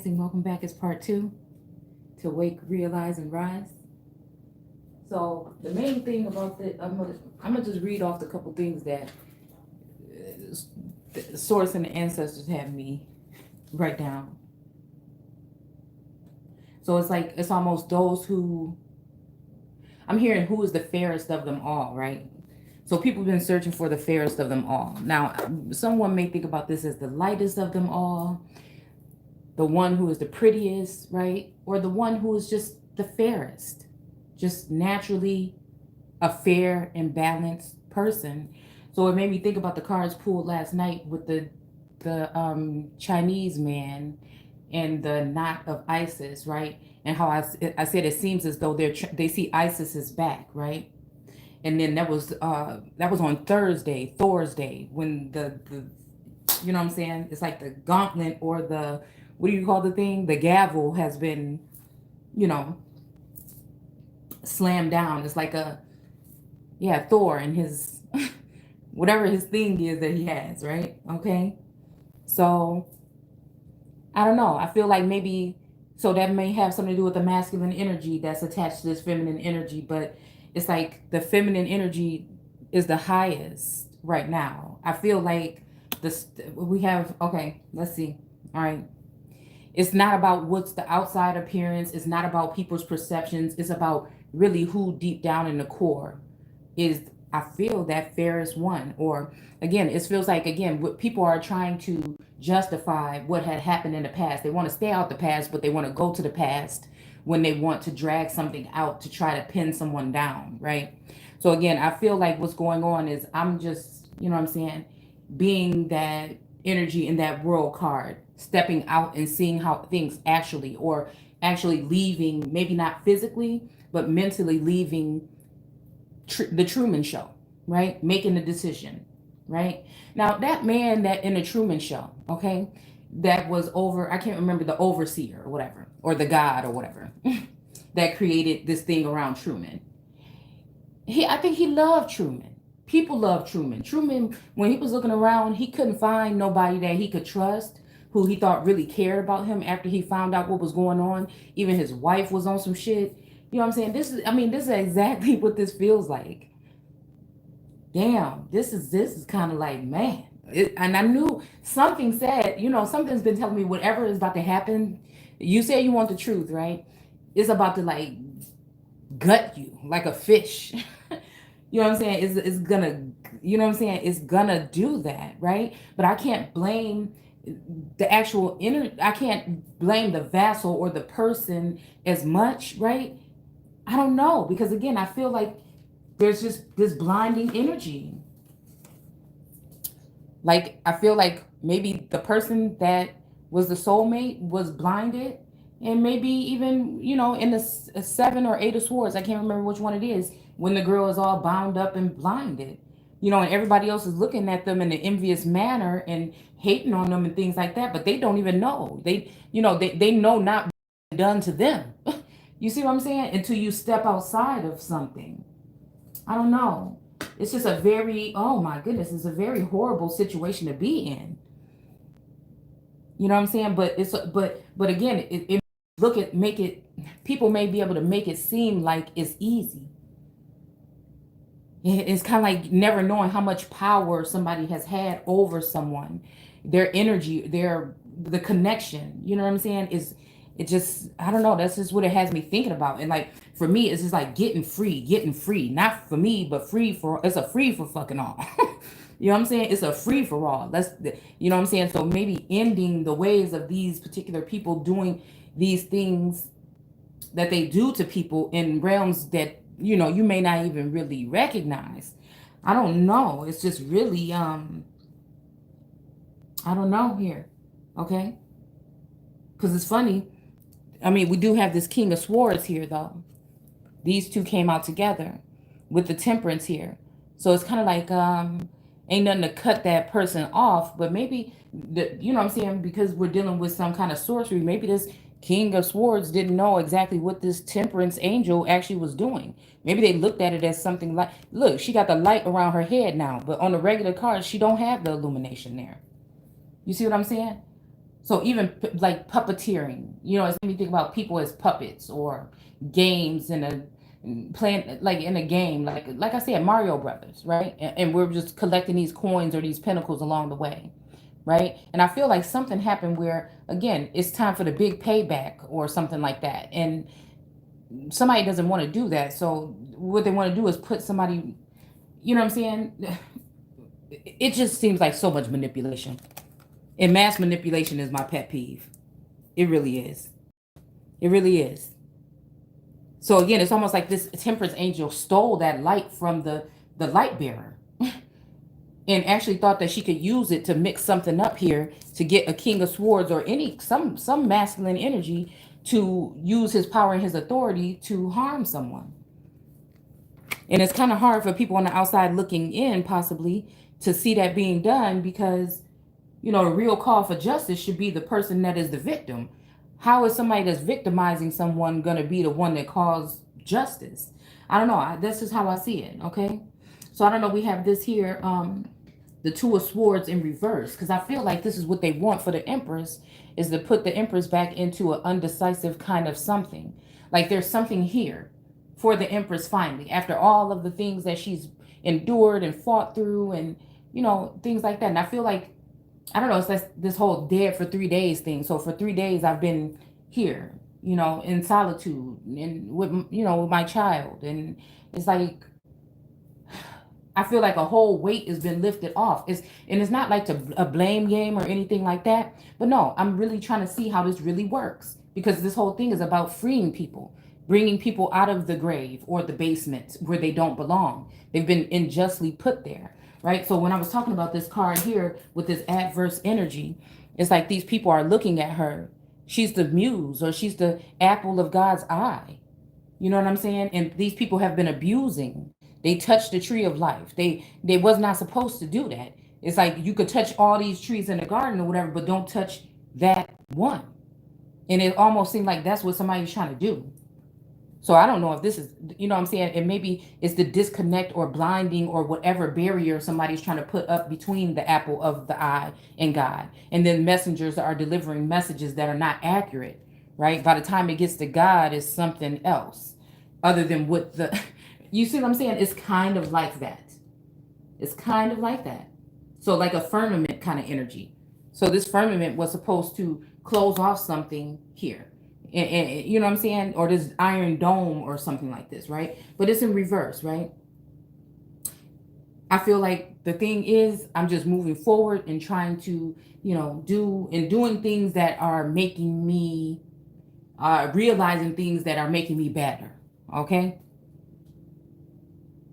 Welcome back. It's part two to wake, realize, and rise. So the main thing about the I'm gonna just read off the couple things that the source and the ancestors had me write down. So it's like it's almost those who I'm hearing who is the fairest of them all, right? So people have been searching for the fairest of them all. Now, someone may think about this as the lightest of them all, the one who is the prettiest, right? Or the one who is just the fairest, just naturally a fair and balanced person. So it made me think about the cards pulled last night with the Chinese man and the knot of Isis, right? And how I said it seems as though they see Isis is back, right? And then that was on Thor's Day, when the you know what I'm saying? It's like the gauntlet or the what do you call the thing? The gavel has been, you know, slammed down. It's like a yeah, Thor and his whatever his thing is that he has, right? Okay. So I don't know. I feel like maybe so that may have something to do with the masculine energy that's attached to this feminine energy, but it's like the feminine energy is the highest right now. I feel like this we have okay, let's see. All right. It's not about what's the outside appearance, it's not about people's perceptions, it's about really who deep down in the core is I feel that fairest one. Or again, it feels like again what people are trying to justify what had happened in the past. They want to stay out the past, but they want to go to the past when they want to drag something out to try to pin someone down, right? So again, I feel like what's going on is I'm just, you know what I'm saying, being that energy in that world card, stepping out and seeing how things actually or actually leaving, maybe not physically, but mentally leaving the Truman Show, right? Making the decision, right? Now, that man that in the Truman Show, okay, that was over, I can't remember the overseer or whatever, or the God or whatever, that created this thing around Truman. I think he loved Truman. People love Truman. Truman, when he was looking around, he couldn't find nobody that he could trust, who he thought really cared about him after he found out what was going on. Even his wife was on some shit. You know what I'm saying? This is exactly what this feels like. Damn, this is kind of like, man. And I knew something said, something's been telling me whatever is about to happen. You say you want the truth, right? It's about to like gut you like a fish. You know what I'm saying? It's gonna, you know what I'm saying? It's gonna do that, right? But I can't blame the actual inner. I can't blame the vassal or the person as much, right? I don't know because again, I feel like there's just this blinding energy. Like I feel like maybe the person that was the soulmate was blinded, and maybe even in the seven or eight of swords, I can't remember which one it is, when the girl is all bound up and blinded, and everybody else is looking at them in an envious manner and hating on them and things like that, but they don't even know they know not done to them. You see what I'm saying? Until you step outside of something. I don't know. It's just a very, oh my goodness, it's a very horrible situation to be in. You know what I'm saying? But but again, it look at make it. People may be able to make it seem like it's easy. It's kind of like never knowing how much power somebody has had over someone, their energy, the connection. You know what I'm saying? Is it just I don't know. That's just what it has me thinking about. And like for me, it's just like getting free. Not for me, but free for it's a free for fucking all. You know what I'm saying? It's a free for all. You know what I'm saying? So maybe ending the ways of these particular people doing these things that they do to people in realms that you may not even really recognize. I don't know. It's just really I don't know here. Okay? Cuz it's funny. I mean, we do have this King of Swords here though. These two came out together with the Temperance here. So it's kind of like ain't nothing to cut that person off, but maybe you know what I'm saying, because we're dealing with some kind of sorcery, maybe this King of Swords didn't know exactly what this Temperance angel actually was doing. Maybe they looked at it as something like, look, she got the light around her head now, but on the regular cards, she don't have the illumination there. You see what I'm saying? So even like puppeteering, it's made me think about people as puppets or games in a playing like in a game, like I said, Mario Brothers, right? And we're just collecting these coins or these pinnacles along the way, right? And I feel like something happened where again, it's time for the big payback or something like that, and somebody doesn't want to do that. So what they want to do is put somebody, you know what I'm saying? It just seems like so much manipulation. And mass manipulation is my pet peeve. It really is. It really is. So again, it's almost like this temperance angel stole that light from the light bearer and actually thought that she could use it to mix something up here to get a king of swords or some masculine energy to use his power and his authority to harm someone. And it's kind of hard for people on the outside looking in possibly to see that being done because the real call for justice should be the person that is the victim. How is somebody that's victimizing someone going to be the one that calls justice? I don't know. This is how I see it. Okay. So I don't know. We have this here, the Two of Swords in reverse, because I feel like this is what they want for the Empress, is to put the Empress back into an undecisive kind of something. Like there's something here for the Empress finally, after all of the things that she's endured and fought through and, things like that. And I feel like I don't know, it's like this whole dead for 3 days thing. So for 3 days I've been here, in solitude and with my child. And it's like I feel like a whole weight has been lifted off. It's not like a blame game or anything like that. But no, I'm really trying to see how this really works because this whole thing is about freeing people, bringing people out of the grave or the basement where they don't belong. They've been unjustly put there, right? So when I was talking about this card here with this adverse energy, it's like these people are looking at her. She's the muse or she's the apple of God's eye. You know what I'm saying? And these people have been abusing. They touched the tree of life. They was not supposed to do that. It's like you could touch all these trees in the garden or whatever, but don't touch that one. And it almost seemed like that's what somebody's trying to do. So I don't know if this is, what I'm saying, and maybe it's the disconnect or blinding or whatever barrier somebody's trying to put up between the apple of the eye and God. And then messengers are delivering messages that are not accurate, right? By the time it gets to God, it's something else other than what you see what I'm saying? It's kind of like that. It's kind of like that. So like a firmament kind of energy. So this firmament was supposed to close off something here. And you know what I'm saying? Or this iron dome or something like this, right? But it's in reverse, right? I feel like the thing is I'm just moving forward and trying to, doing things that are making me realizing things that are making me better. Okay.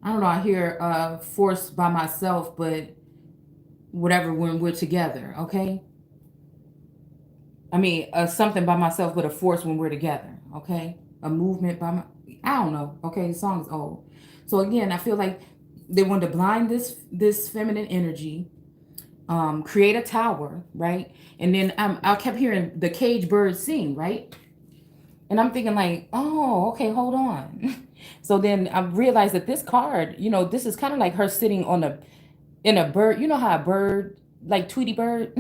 I don't know. I hear forced by myself, but whatever when we're together. Okay. I mean, something by myself, but a force when we're together. Okay. A movement by I don't know. Okay. The song's old. So again, I feel like they want to blind this feminine energy, create a tower, right? And then I kept hearing the cage bird sing, right? And I'm thinking like, oh, okay, hold on. So then I realized that this card, this is kind of like her sitting in a bird. You know how a bird, like Tweety Bird,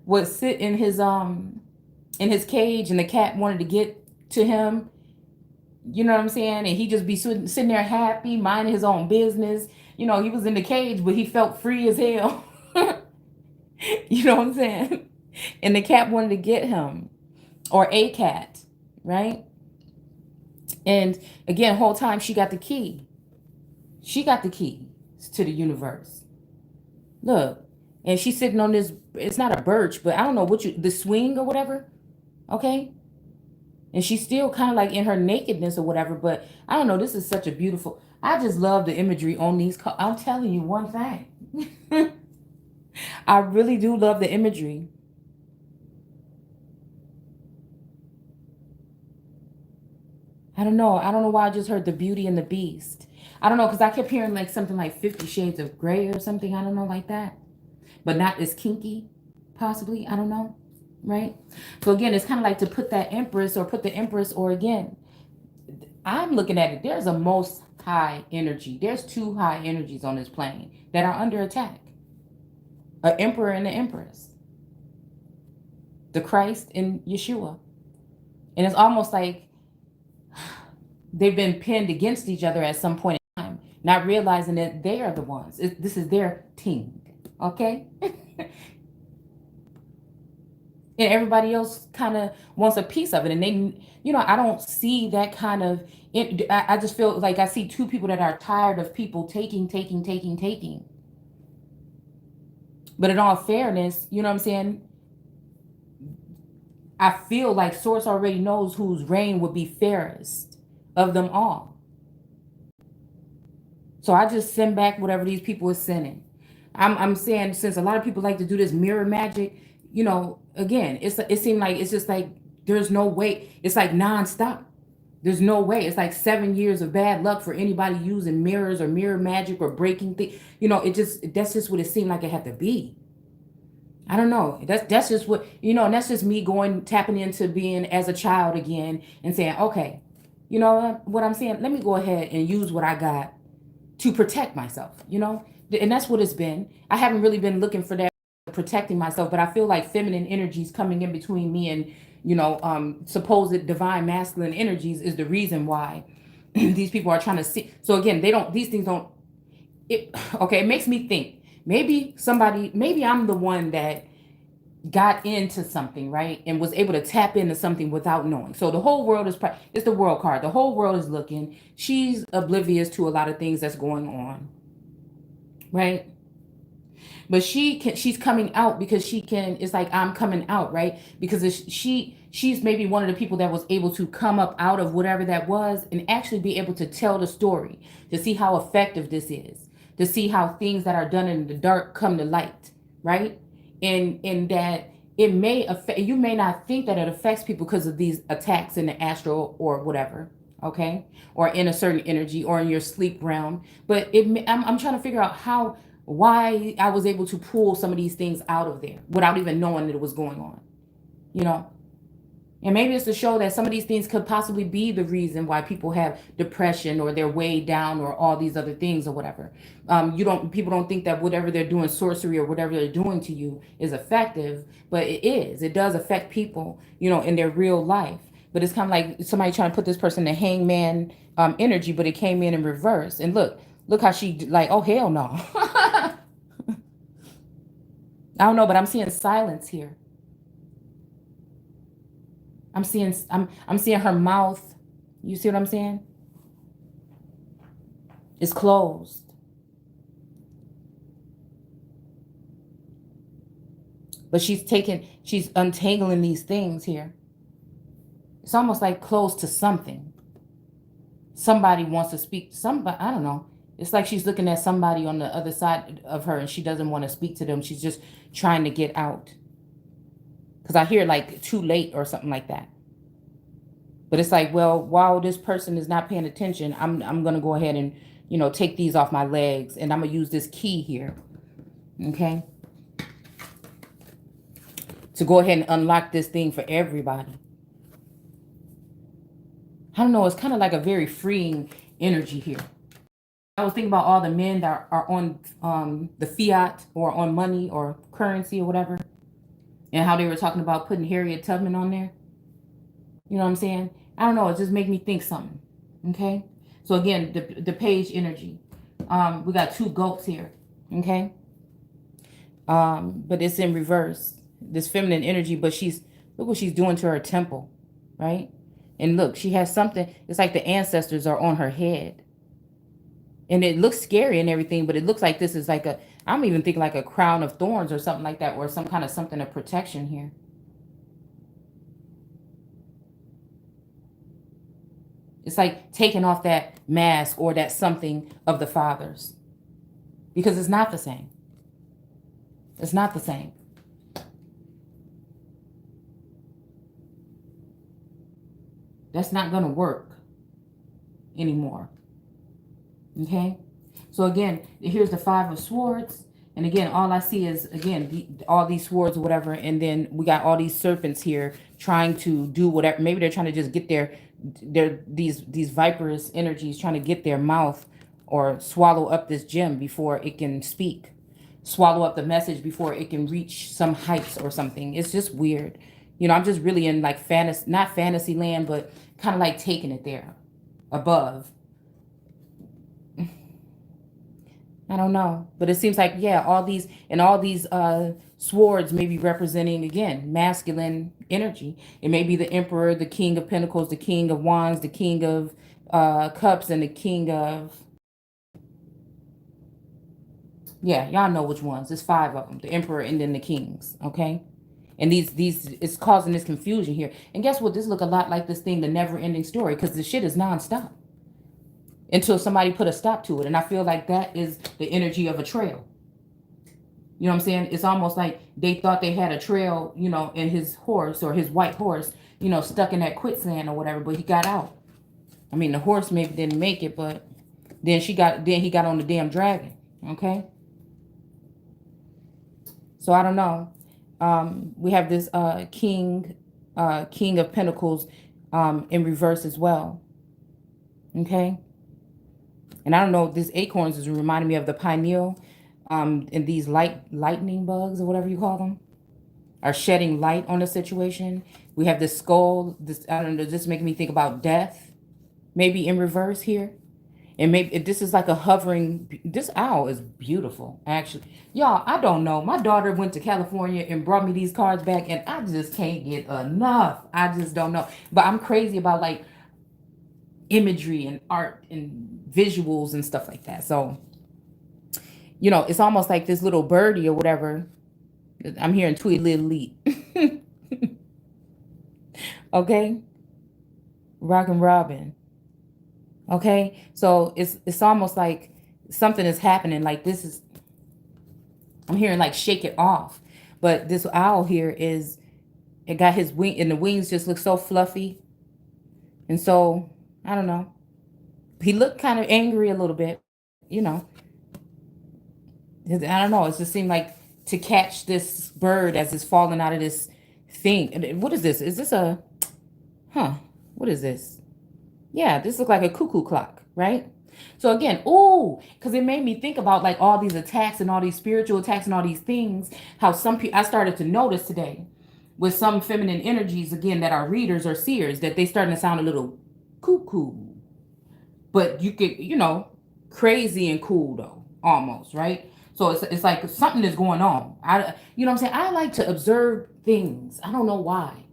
would sit in his cage, and the cat wanted to get to him. You know what I'm saying? And he just be sitting there happy, minding his own business. He was in the cage, but he felt free as hell. You know what I'm saying? And the cat wanted to get him, or a cat, right? And again, whole time she got the key. She got the key to the universe. Look, and she's sitting on this. It's not a birch, but I don't know the swing or whatever. Okay. And she's still kind of like in her nakedness or whatever. But I don't know. This is such a beautiful. I just love the imagery on these. I'm telling you one thing. I really do love the imagery. I don't know. I don't know why I just heard the Beauty and the Beast. I don't know, because I kept hearing like something like 50 Shades of Grey or something. I don't know, like that. But not as kinky, possibly. I don't know. Right? So again, it's kind of like to put that Empress or again, I'm looking at it. There's a most high energy. There's two high energies on this plane that are under attack. An emperor and an empress. the Christ and Yeshua. And it's almost like they've been pinned against each other at some point in time, not realizing that they are the ones. This is their team, okay? And everybody else kind of wants a piece of it. And they, I don't see that kind of, I just feel like I see two people that are tired of people taking. But in all fairness, you know what I'm saying? I feel like Source already knows whose reign would be fairest of them all. So I just send back whatever these people are sending. I'm saying, since a lot of people like to do this mirror magic, again, it seemed like it's just like there's no way. It's like nonstop. There's no way. It's like 7 years of bad luck for anybody using mirrors or mirror magic or breaking things. That's just what it seemed like it had to be. I don't know. That's just what, and that's just me tapping into being as a child again and saying, okay, you know what I'm saying? Let me go ahead and use what I got to protect myself, and that's what it's been. I haven't really been looking for that, protecting myself, but I feel like feminine energies coming in between me and, supposed divine masculine energies is the reason why these people are trying to see. So again, these things don't, okay, it makes me think maybe I'm the one that got into something, right? And was able to tap into something without knowing. So the whole world it's the world card. The whole world is looking. She's oblivious to a lot of things that's going on, right? But she's coming out because it's like I'm coming out, right? Because she's maybe one of the people that was able to come up out of whatever that was and actually be able to tell the story, to see how effective this is, to see how things that are done in the dark come to light, right? And that it may affect, you may not think that it affects people because of these attacks in the astral or whatever, okay? Or in a certain energy or in your sleep realm. But I'm trying to figure out why I was able to pull some of these things out of there without even knowing that it was going on, And maybe it's to show that some of these things could possibly be the reason why people have depression or they're weighed down or all these other things or whatever. People don't think that whatever they're doing, sorcery or whatever they're doing to you, is effective, but it is. It does affect people, in their real life. But it's kind of like somebody trying to put this person in hangman energy, but it came in reverse. And look how she like, oh hell no. I don't know, but I'm seeing silence here. I'm seeing her mouth. You see what I'm saying? It's closed. But she's untangling these things here. It's almost like close to something. Somebody wants to speak to somebody. I don't know. It's like she's looking at somebody on the other side of her and she doesn't want to speak to them. She's just trying to get out. Because I hear like too late or something like that. But it's like, well, while this person is not paying attention, I'm going to go ahead and, take these off my legs. And I'm going to use this key here. Okay. To go ahead and unlock this thing for everybody. I don't know. It's kind of like a very freeing energy here. I was thinking about all the men that are on the fiat or on money or currency or whatever. And how they were talking about putting Harriet Tubman on there. You know what I'm saying? I don't know. It just made me think something. Okay. So again, the page energy. We got two goats here. Okay. But it's in reverse. This feminine energy, but look what she's doing to her temple. Right. And look, she has something. It's like the ancestors are on her head. And it looks scary and everything, but it looks like this is like I'm even thinking like a crown of thorns or something like that, or some kind of something of protection here. It's like taking off that mask or that something of the fathers. Because it's not the same. It's not the same. That's not going to work anymore. Okay? So again, here's the Five of Swords. And again, all I see is, again, all these swords or whatever. And then we got all these serpents here trying to do whatever. Maybe they're trying to just get these viperous energies trying to get their mouth or swallow up this gem before it can speak. Swallow up the message before it can reach some heights or something. It's just weird. I'm just really in like fantasy, not fantasy land, but kind of like taking it there above. I don't know, but it seems like, yeah, all these swords may be representing again masculine energy. It may be the Emperor, the King of Pentacles, the King of Wands, the King of Cups, and the King of, yeah, y'all know which ones. There's five of them: the Emperor and then the Kings. Okay, and these it's causing this confusion here. And guess what? This look a lot like this thing, the never-ending story, because the shit is nonstop until somebody put a stop to it. And I feel like that is the energy of a trail. You know what I'm saying? It's almost like they thought they had a trail, in his horse or his white horse, stuck in that quicksand or whatever, but he got out. I mean, the horse maybe didn't make it, but then he got on the damn dragon. Okay. So I don't know. We have this king of pentacles in reverse as well. Okay. And I don't know, this acorns is reminding me of the pineal. And these lightning bugs or whatever you call them are shedding light on the situation. We have this skull. This, I don't know, this making me think about death, maybe in reverse here. And maybe this is like a hovering. This owl is beautiful, actually. Y'all, I don't know. My daughter went to California and brought me these cards back, and I just can't get enough. I just don't know. But I'm crazy about like imagery and art and visuals and stuff like that. So, it's almost like this little birdie or whatever. I'm hearing Tweet Little Leap. Okay. Rockin' Robin. Okay. So it's almost like something is happening. Like this is, I'm hearing like shake it off. But this owl here it got his wing, and the wings just look so fluffy. And so, I don't know. He looked kind of angry a little bit, you know. I don't know. It just seemed like to catch this bird as it's falling out of this thing. What is this? Is this what is this? Yeah, this looks like a cuckoo clock, right? So again, because it made me think about like all these attacks and all these spiritual attacks and all these things. How some people, I started to notice today with some feminine energies again that are readers or seers, that they starting to sound a little cuckoo, but you could, crazy and cool though, almost, right? So it's like something is going on. You know what I'm saying? I like to observe things. I don't know why.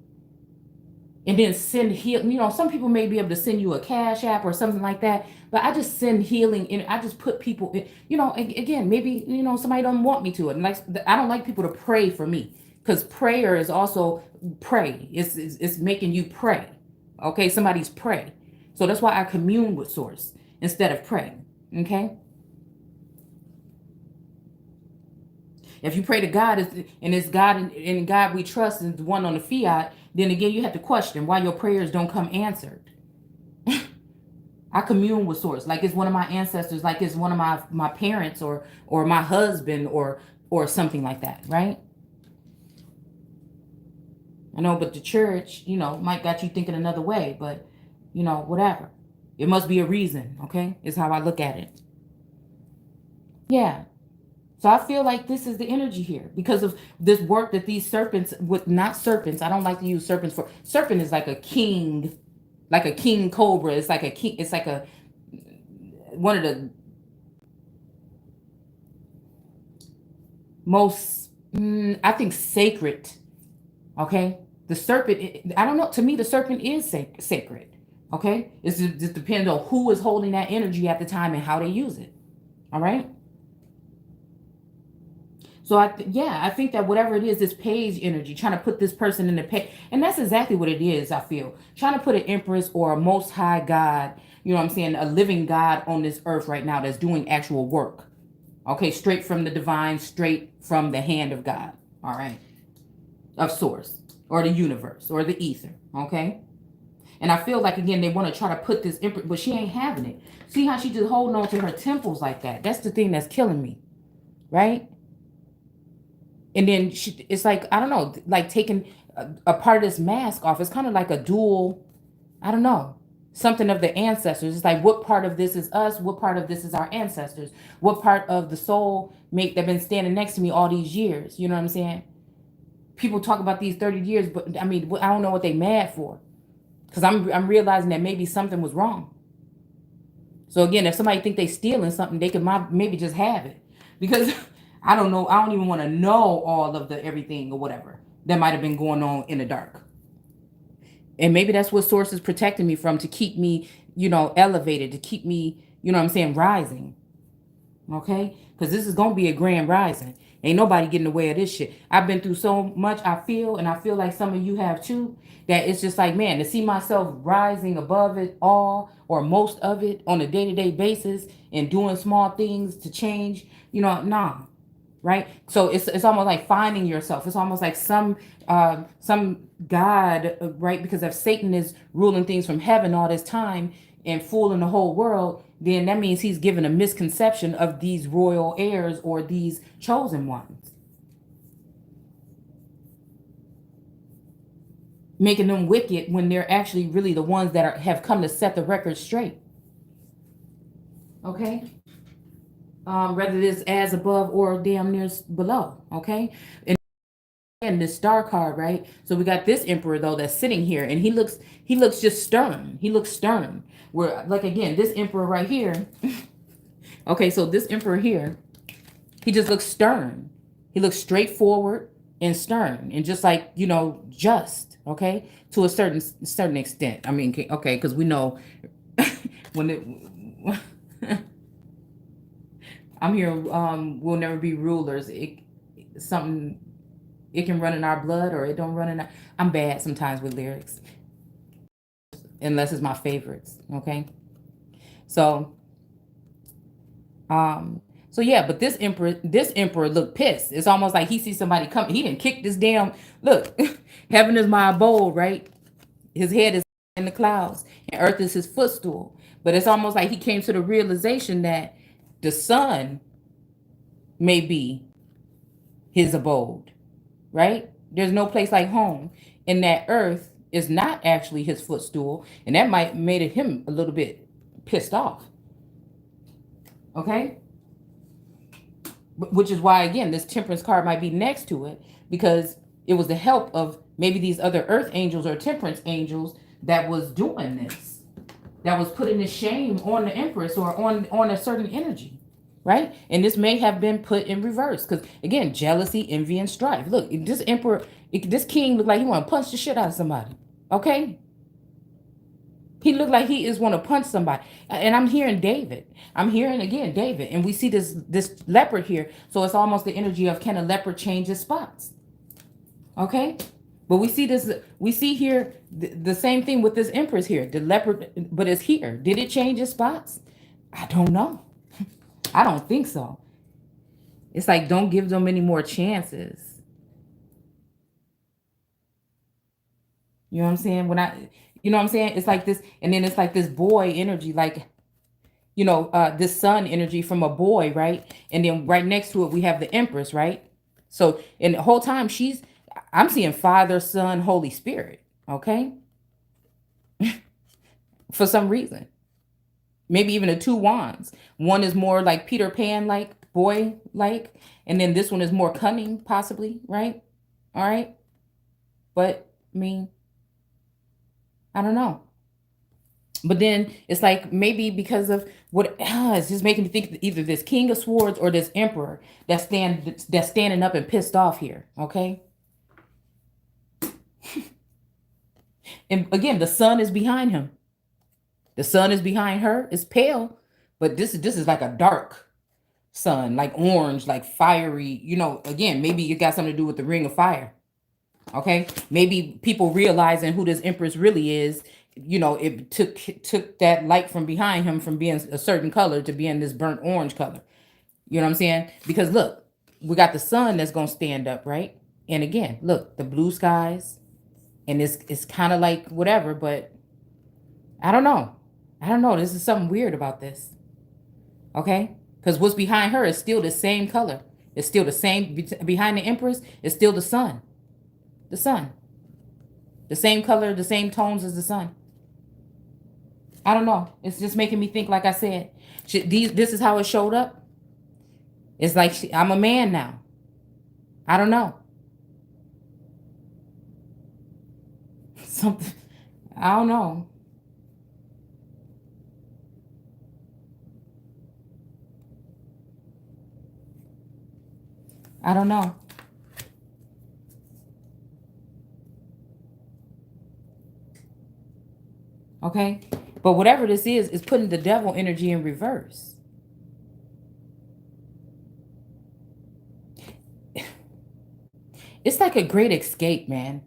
And then send heal. Some people may be able to send you a cash app or something like that, but I just send healing in. I just put people in. Again, maybe somebody doesn't want me to it. And like, I don't like people to pray for me, because prayer is also pray. It's making you pray. Okay, somebody's pray. So that's why I commune with Source instead of praying. Okay. If you pray to God, and it's God, and God we trust, and the one on the fiat, then again you have to question why your prayers don't come answered. I commune with Source like it's one of my ancestors, like it's one of my parents or my husband or something like that, right? I know, but the church, might got you thinking another way, but whatever. It must be a reason, okay? Is how I look at it. Yeah. So I feel like this is the energy here because of this work that these serpents, with not serpents, I don't like to use serpents for, serpent is like a king cobra. It's like a king, it's like one of the most, I think, sacred. Okay. The serpent, I don't know. To me, the serpent is sacred. Okay. It just depends on who is holding that energy at the time and how they use it. All right. So I think that whatever it is, this page energy, trying to put this person in the page, and that's exactly what it is. I feel trying to put an empress or a most high God, you know what I'm saying, a living God on this earth right now that's doing actual work. Okay, straight from the divine, straight from the hand of God. All right, of Source or the universe or the ether. Okay, and I feel like again they want to try to put this empress, but she ain't having it. See how she just holding on to her temples like that? That's the thing that's killing me, right? And then it's like, I don't know, like taking a part of this mask off. It's kind of like a dual, I don't know, something of the ancestors. It's like, what part of this is us? What part of this is our ancestors? What part of the soul mate that been standing next to me all these years? You know what I'm saying? people talk about these 30 years, but I mean, I don't know what they mad for. Because I'm realizing that maybe something was wrong. So again, if somebody think they stealing something, they could maybe just have it. Because I don't know, I don't even want to know all of the everything or whatever that might have been going on in the dark. And maybe that's what source is protecting me from, to keep me, elevated, to keep me, what I'm saying, rising. Okay? Because this is gonna be a grand rising. Ain't nobody getting away of this shit. I've been through so much, and I feel like some of you have too, that it's just like, man, to see myself rising above it all or most of it on a day-to-day basis and doing small things to change, nah. Right? So it's almost like finding yourself. It's almost like some God, right? Because if Satan is ruling things from heaven all this time and fooling the whole world, then that means he's given a misconception of these royal heirs or these chosen ones, making them wicked when they're actually really the ones that have come to set the record straight. Okay? Whether it's as above or damn near below. Okay? And this star card, right? So we got this emperor though that's sitting here, and he looks just stern. He looks stern. Where, like, again, this emperor right here. Okay, so this emperor here, he just looks stern. He looks straightforward and stern, and just like, just, okay, to a certain extent. I mean, okay, because we know when it. I'm here. We'll never be rulers. Something. It can run in our blood, or it don't run in our. I'm bad sometimes with lyrics, unless it's my favorites. Okay, so yeah, but this emperor looked pissed. It's almost like he sees somebody coming. He didn't kick this damn. Look, heaven is my abode, right? His head is in the clouds, and earth is his footstool. But it's almost like he came to the realization that the sun may be his abode, right? There's no place like home, and that earth is not actually his footstool, and that might made him a little bit pissed off. Okay, which is why, again, this temperance card might be next to it, because it was the help of maybe these other earth angels or temperance angels that was doing this, that was putting the shame on the empress or on a certain energy. Right? And this may have been put in reverse, because again, jealousy, envy, and strife. Look, this emperor, this king looked like he want to punch the shit out of somebody. Okay? He looked like he is want to punch somebody. And I'm hearing David. I'm hearing again David. And we see this leopard here. So it's almost the energy of, can a leopard change his spots? Okay? But we see this, we see here the same thing with this empress here. The leopard, but it's here. Did it change his spots? I don't know. I don't think so. It's like, don't give them any more chances. You know what I'm saying? You know what I'm saying? It's like this, and then it's like this boy energy, like, this sun energy from a boy, right? And then right next to it, we have the empress, right? So, and the whole time I'm seeing Father, Son, Holy Spirit, okay? For some reason. Maybe even the two wands. One is more like Peter Pan, like boy, like, and then this one is more cunning, possibly, right? All right. But I mean, I don't know. But then it's like, maybe because of what it's just making me think either this King of Swords or this Emperor that's standing up and pissed off here. Okay. And again, the sun is behind him. The sun is behind her. It's pale, but this is like a dark sun, like orange, like fiery. Again, maybe it got something to do with the Ring of Fire. Okay, maybe people realizing who this Empress really is. It took that light from behind him from being a certain color to being this burnt orange color. You know what I'm saying? Because look, we got the sun that's gonna stand up, right? And again, look, the blue skies, and it's kind of like whatever, but I don't know. This is something weird about this. Okay? Because what's behind her is still the same color. It's still the same. Behind the Empress is still the sun. The sun. The same color, the same tones as the sun. I don't know. It's just making me think, like I said, this is how it showed up. It's like, I'm a man now. I don't know. Something, I don't know. I don't know. Okay. But whatever this is putting the devil energy in reverse. It's like a great escape, man.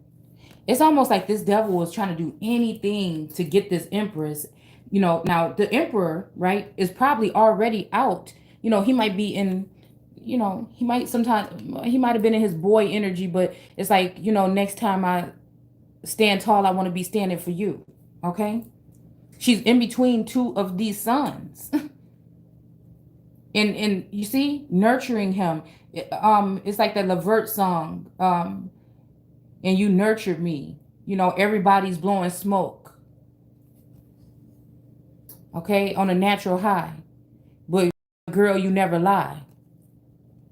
It's almost like this devil was trying to do anything to get this empress. Now the emperor, right, is probably already out. He might be in, he might sometimes, he might have been in his boy energy, but it's like, next time I stand tall, I want to be standing for you. Okay. She's in between two of these sons. And you see, nurturing him. It's like the Levert song. And you nurtured me. Everybody's blowing smoke. Okay, on a natural high. But girl, you never lie.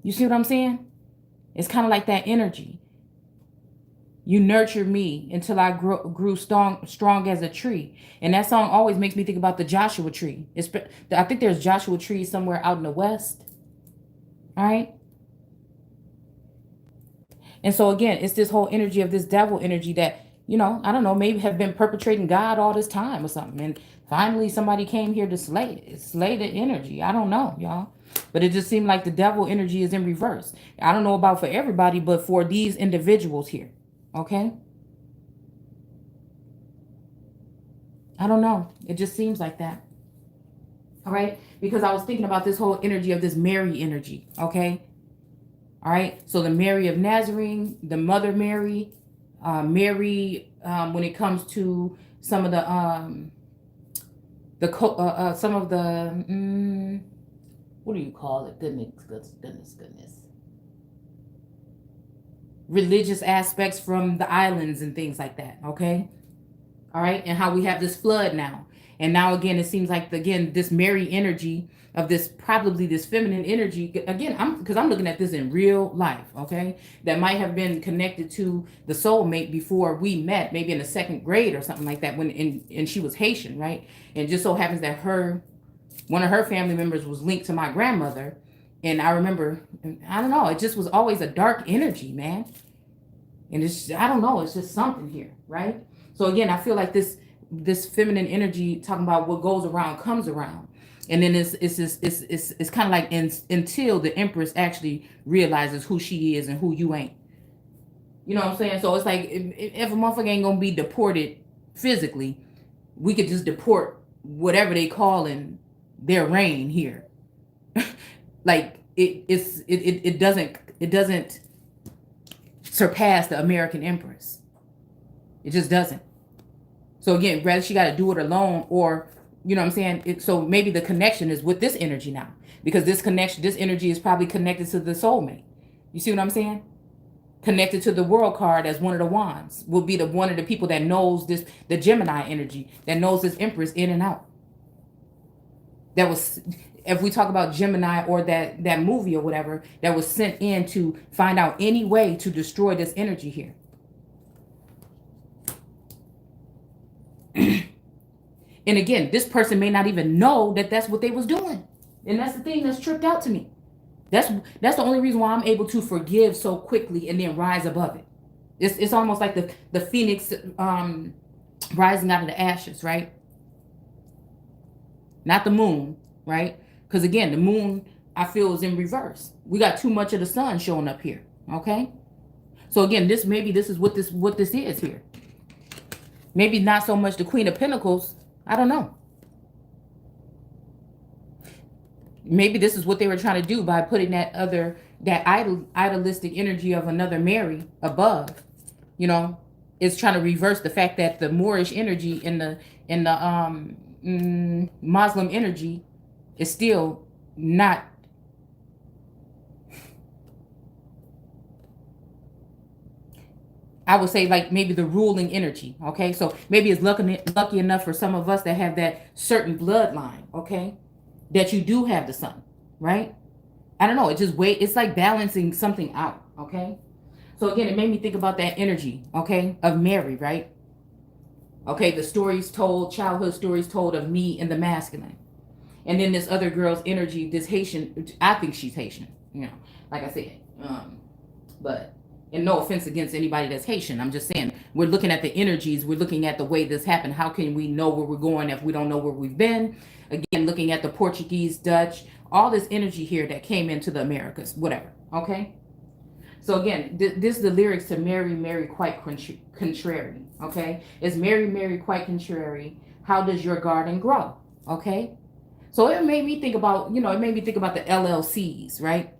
You see what I'm saying? It's kind of like that energy. You nurtured me until I grew strong as a tree. And that song always makes me think about the Joshua tree. I think there's Joshua trees somewhere out in the West. All right. And so again, it's this whole energy of this devil energy that, I don't know, maybe have been perpetrating God all this time or something. And finally somebody came here to slay the energy. I don't know, y'all. But it just seemed like the devil energy is in reverse. I don't know about for everybody, but for these individuals here. Okay? I don't know. It just seems like that. All right? Because I was thinking about this whole energy of this Mary energy. Okay? All right. So the Mary of Nazarene, the Mother Mary, Mary, when it comes to some of the some of the what do you call it? Goodness. Religious aspects from the islands and things like that. Okay. All right. And how we have this flood now. And now again, it seems like this Mary energy of this, probably this feminine energy. Again, I'm looking at this in real life. Okay. That might have been connected to the soulmate before we met, maybe in the second grade or something like that, and she was Haitian, right? And it just so happens that one of her family members was linked to my grandmother. And I remember, I don't know, it just was always a dark energy, man. And I don't know, it's just something here, right? So again, I feel like this feminine energy, talking about what goes around comes around. And then it's kind of like until the empress actually realizes who she is and who you ain't. You know what I'm saying? So it's like, if a motherfucker ain't gonna be deported physically, we could just deport whatever they call in their reign here. Like it doesn't surpass the American empress. It just doesn't. So again, whether she got to do it alone or, you know what I'm saying? So maybe the connection is with this energy now, because this energy is probably connected to the soulmate. You see what I'm saying? Connected to the world card as one of the wands will be one of the people that knows the Gemini energy, that knows this empress in and out. That was, if we talk about Gemini or that movie or whatever, that was sent in to find out any way to destroy this energy here. And again, this person may not even know that that's what they was doing. And that's the thing that's tripped out to me. That's the only reason why I'm able to forgive so quickly and then rise above it. It's almost like the phoenix rising out of the ashes, right? Not the moon, right? Because again, the moon, I feel, is in reverse. We got too much of the sun showing up here. Okay. So again, maybe this is what this is here. Maybe not so much the Queen of Pentacles. I don't know. Maybe this is what they were trying to do by putting that idolistic energy of another Mary above. It's trying to reverse the fact that the Moorish energy in the Muslim energy is still not. I would say like maybe the ruling energy. Okay, so maybe it's lucky enough for some of us that have that certain bloodline. Okay, that you do have the sun, right? I don't know. It's like balancing something out. Okay, so again, it made me think about that energy. Okay, of Mary, right? Okay, the stories told, childhood stories told of me and the masculine. And then this other girl's energy, this Haitian, I think she's Haitian, you know, like I said. But, and no offense against anybody that's Haitian, I'm just saying, we're looking at the energies, we're looking at the way this happened. How can we know where we're going if we don't know where we've been? Again, looking at the Portuguese, Dutch, all this energy here that came into the Americas, whatever, okay? So again, this is the lyrics to Mary, Mary, quite contrary, okay? It's Mary, Mary, quite contrary. How does your garden grow, okay? So it made me think about, it made me think about the LLCs, right?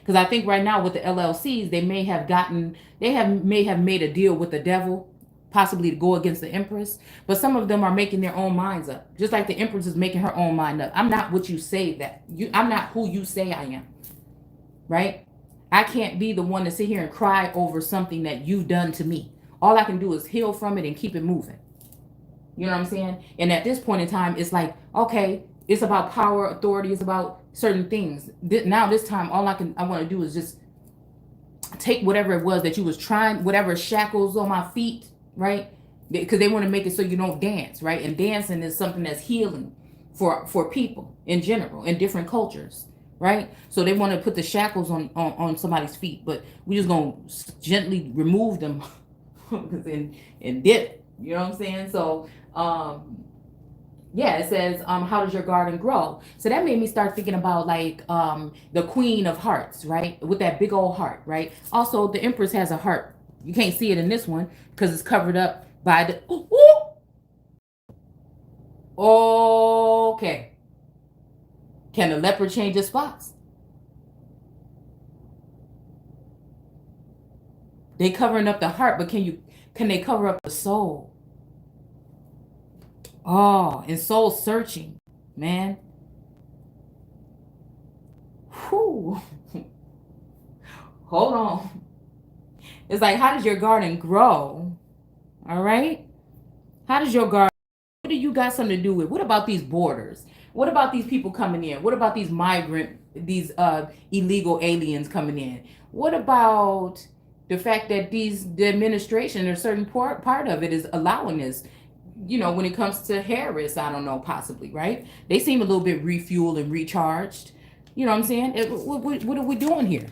Because I think right now with the LLCs, they may have made a deal with the devil, possibly to go against the Empress. But some of them are making their own minds up, just like the Empress is making her own mind up. I'm not what you say that I'm not who you say I am, right? I can't be the one to sit here and cry over something that you've done to me. All I can do is heal from it and keep it moving. You know what I'm saying? And at this point in time, it's like, okay, it's about power, authority, it's about certain things. Now this time, all I want to do is just take whatever it was that you was trying, whatever shackles on my feet, right? Because they want to make it so you don't dance, right? And dancing is something that's healing for people in general, in different cultures, right? So they want to put the shackles on somebody's feet, but we just gonna gently remove them and dip. You know what I'm saying? So yeah, it says, how does your garden grow? So that made me start thinking about like the Queen of Hearts, right? With that big old heart, right? Also, the Empress has a heart. You can't see it in this one because it's covered up by the. Ooh, ooh. Okay. Can the leopard change its spots? They covering up the heart, but can they cover up the soul? Oh, and soul searching, man. Whew. Hold on. It's like, how does your garden grow? All right. How does your garden? What do you got something to do with? What about these borders? What about these people coming in? What about these illegal aliens coming in? What about the fact that the administration, a certain part of it is allowing this? When it comes to Harris, I don't know, possibly, right? They seem a little bit refueled and recharged. You know what I'm saying? What are we doing here?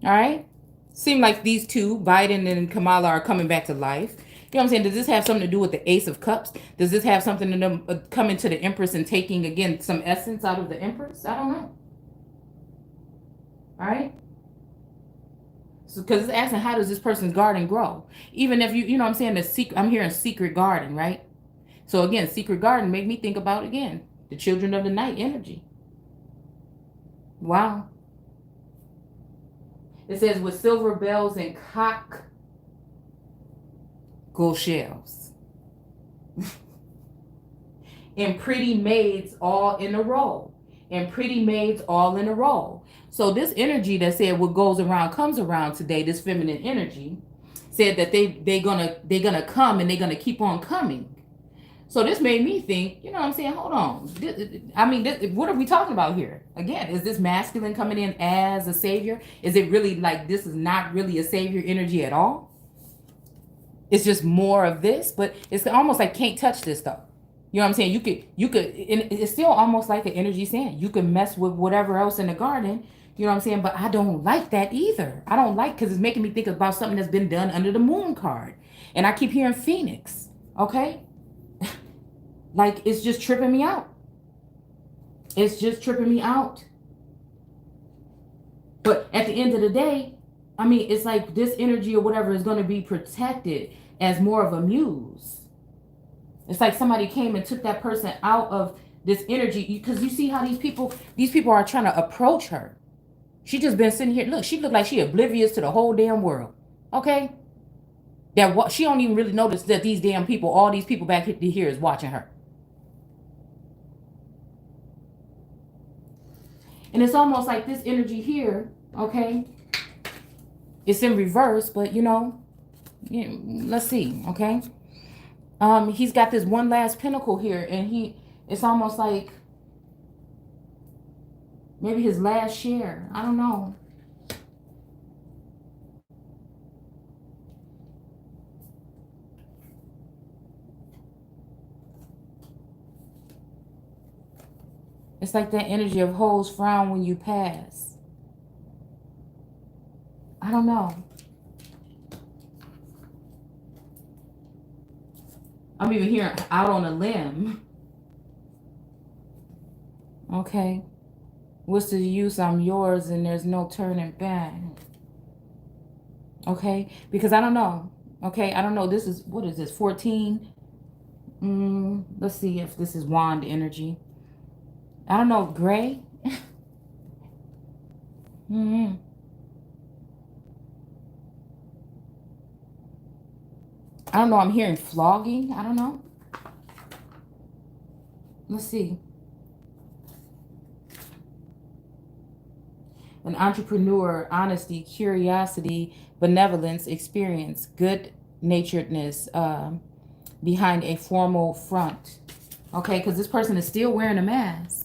All right. Seem like these two, Biden and Kamala, are coming back to life. You know what I'm saying? Does this have something to do with the Ace of Cups? Does this have something to them coming to the Empress and taking again some essence out of the Empress? I don't know. All right. So, because it's asking, how does this person's garden grow? Even if you know what I'm saying, I'm hearing secret garden, right? So again, secret garden made me think about, again, the children of the night energy. Wow. It says with silver bells and cock gold shells. And pretty maids all in a row. And pretty maids all in a row. So this energy that said what goes around comes around today, this feminine energy, said that they're gonna come and they're gonna keep on coming. So this made me think, you know what I'm saying? Hold on. What are we talking about here? Again, is this masculine coming in as a savior? Is it really like this is not really a savior energy at all? It's just more of this, but it's almost like can't touch this stuff. You know what I'm saying? You could, and it's still almost like an energy saying you can mess with whatever else in the garden. You know what I'm saying? But I don't like that either. I don't like, because it's making me think about something that's been done under the moon card. And I keep hearing Phoenix. Okay? Like, it's just tripping me out. It's just tripping me out. But at the end of the day, I mean, it's like this energy or whatever is going to be protected as more of a muse. It's like somebody came and took that person out of this energy, because you see how these people are trying to approach her. She just been sitting here. Look, she looked like she oblivious to the whole damn world. Okay? That she don't even really notice that these damn people, all these people back here is watching her. And it's almost like this energy here, okay? It's in reverse, but let's see, okay? He's got this one last pinnacle here, and it's almost like maybe his last share. I don't know. It's like that energy of hoes frown when you pass. I don't know. I'm even hearing out on a limb. Okay. What's the use? I'm yours and there's no turning back. Okay. Because I don't know. Okay. I don't know. This is, what is this? 14? Let's see if this is wand energy. I don't know. Gray? mm-hmm. I don't know. I'm hearing flogging. I don't know. Let's see. An entrepreneur, honesty, curiosity, benevolence, experience, good naturedness behind a formal front. Okay, because this person is still wearing a mask.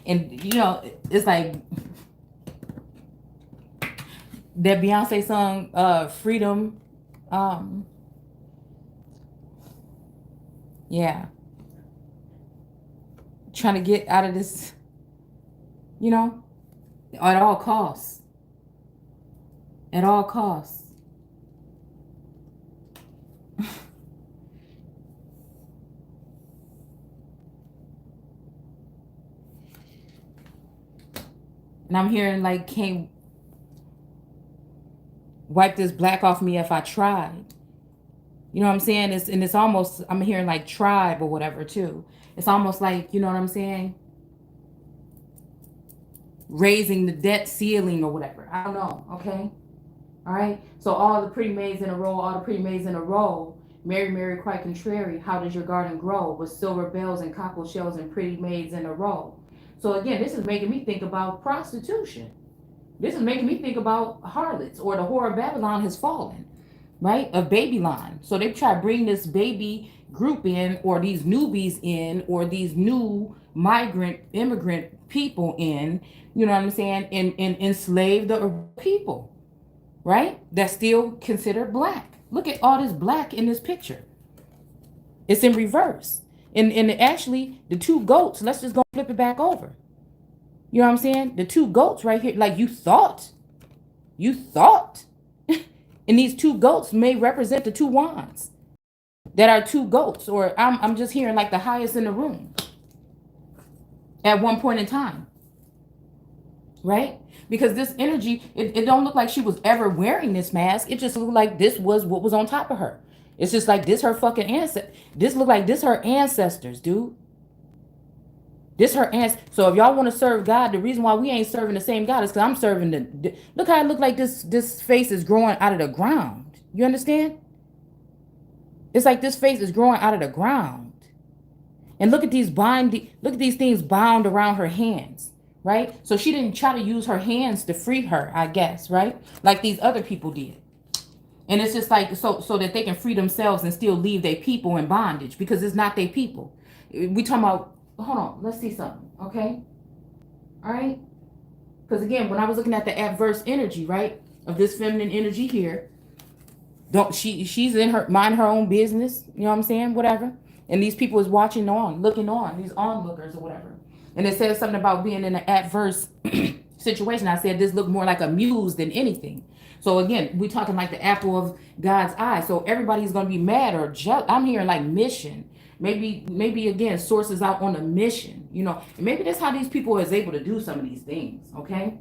And, you know, it's like that Beyonce song, Freedom. Yeah. Trying to get out of this, you know, at all costs. At all costs. And I'm hearing like, can't wipe this black off me if I tried. You know what I'm saying? It's almost, I'm hearing like tribe or whatever too. It's almost like, you know what I'm saying? Raising the debt ceiling or whatever. I don't know. Okay. All right. So all the pretty maids in a row, all the pretty maids in a row. Mary, Mary, quite contrary. How does your garden grow? With silver bells and cockle shells and pretty maids in a row. So again, this is making me think about prostitution. This is making me think about harlots, or the whore of Babylon has fallen, right? Of Babylon. So they try to bring this baby group in, or these newbies in, or these new migrant immigrant people in, you know what I'm saying, and enslave the people, right? That's still considered black. Look at all this black in this picture. It's in reverse. And actually, the two goats, let's just go flip it back over. You know what I'm saying? The two goats right here, like you thought. And these two goats may represent the two wands that are two goats, or I'm just hearing like the highest in the room at one point in time, right? Because this energy, it don't look like she was ever wearing this mask. It just looked like this was what was on top of her. It's just like this her fucking ancestor. This look like this her ancestors, dude. This her answer. So if y'all want to serve God, the reason why we ain't serving the same God is because I'm serving the. Look how it look like this face is growing out of the ground. You understand? It's like this face is growing out of the ground. And look at these look at these things bound around her hands, right? So she didn't try to use her hands to free her, I guess, right? Like these other people did. And it's just like so that they can free themselves and still leave their people in bondage, because it's not their people. We talking about, hold on, let's see something, okay? All right? Because again, when I was looking at the adverse energy, right, of this feminine energy here, she's in her mind her own business, you know what I'm saying? Whatever. And these people is watching on, looking on, these onlookers or whatever. And it says something about being in an adverse situation. I said this looked more like a muse than anything. So again, we're talking like the apple of God's eye. So everybody's gonna be mad or jealous. I'm hearing like mission. Maybe again, sources out on a mission, you know. And maybe that's how these people is able to do some of these things, okay?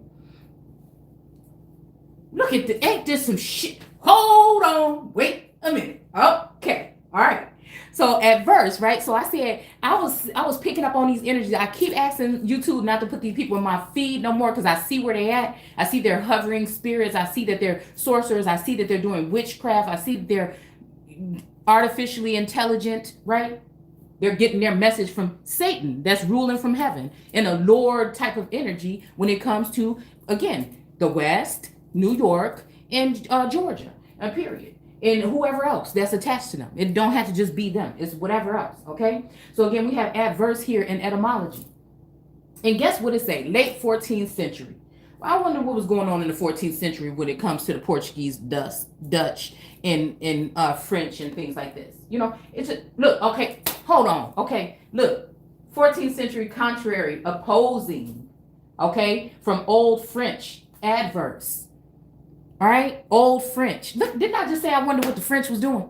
Look at ain't this some shit? Hold on, wait a minute. Okay, all right. So adverse, right? So I said I was picking up on these energies. I keep asking YouTube not to put these people in my feed no more, because I see where they at. I see they're hovering spirits. I see that they're sorcerers. I see that they're doing witchcraft. I see that they're artificially intelligent, right? They're getting their message from Satan that's ruling from heaven in a Lord type of energy when it comes to, again, the West, New York, and Georgia, period. And whoever else that's attached to them. It don't have to just be them. It's whatever else, okay? So again, we have adverse here in etymology. And guess what it say? Late 14th century. Well, I wonder what was going on in the 14th century when it comes to the Portuguese, Dutch, and French and things like this. You know, it's a, look, okay, hold on, okay, look. 14th century contrary, opposing, okay, from Old French, adverse. All right, Old French. Look, didn't I just say I wonder what the French was doing?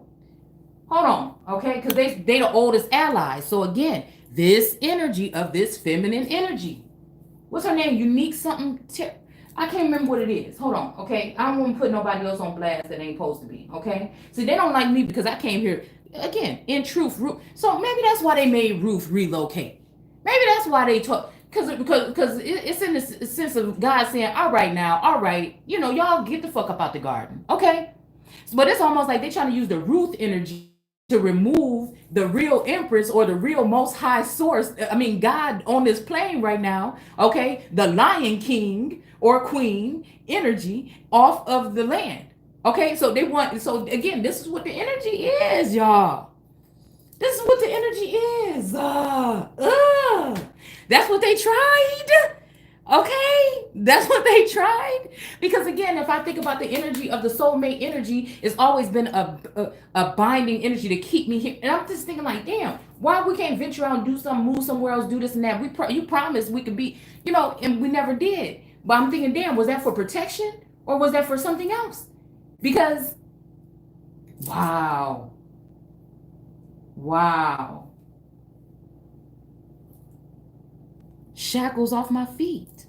Hold on, okay, because they the oldest allies. So again, this energy of this feminine energy. What's her name? Unique something. I can't remember what it is. Hold on, okay? I don't want to put nobody else on blast that ain't supposed to be, okay? See, they don't like me because I came here, again, in truth. So maybe that's why they made Ruth relocate. Maybe that's why they talk. Because it's in the sense of God saying, all right now, all right, y'all get the fuck up out the garden, okay? But it's almost like they're trying to use the Ruth energy to remove the real empress or the real most high source. I mean, God on this plane right now, okay? The Lion King or Queen energy off of the land. Okay, so so again, this is what the energy is, y'all. This is what the energy is. That's what they tried. Okay, that's what they tried. Because again, if I think about the energy of the soulmate energy, it's always been a binding energy to keep me here. And I'm just thinking like, damn, why we can't venture out and do something, move somewhere else, do this and that? You promised we could be, and we never did. But I'm thinking, damn, was that for protection or was that for something else? Because, wow. Shackles off my feet.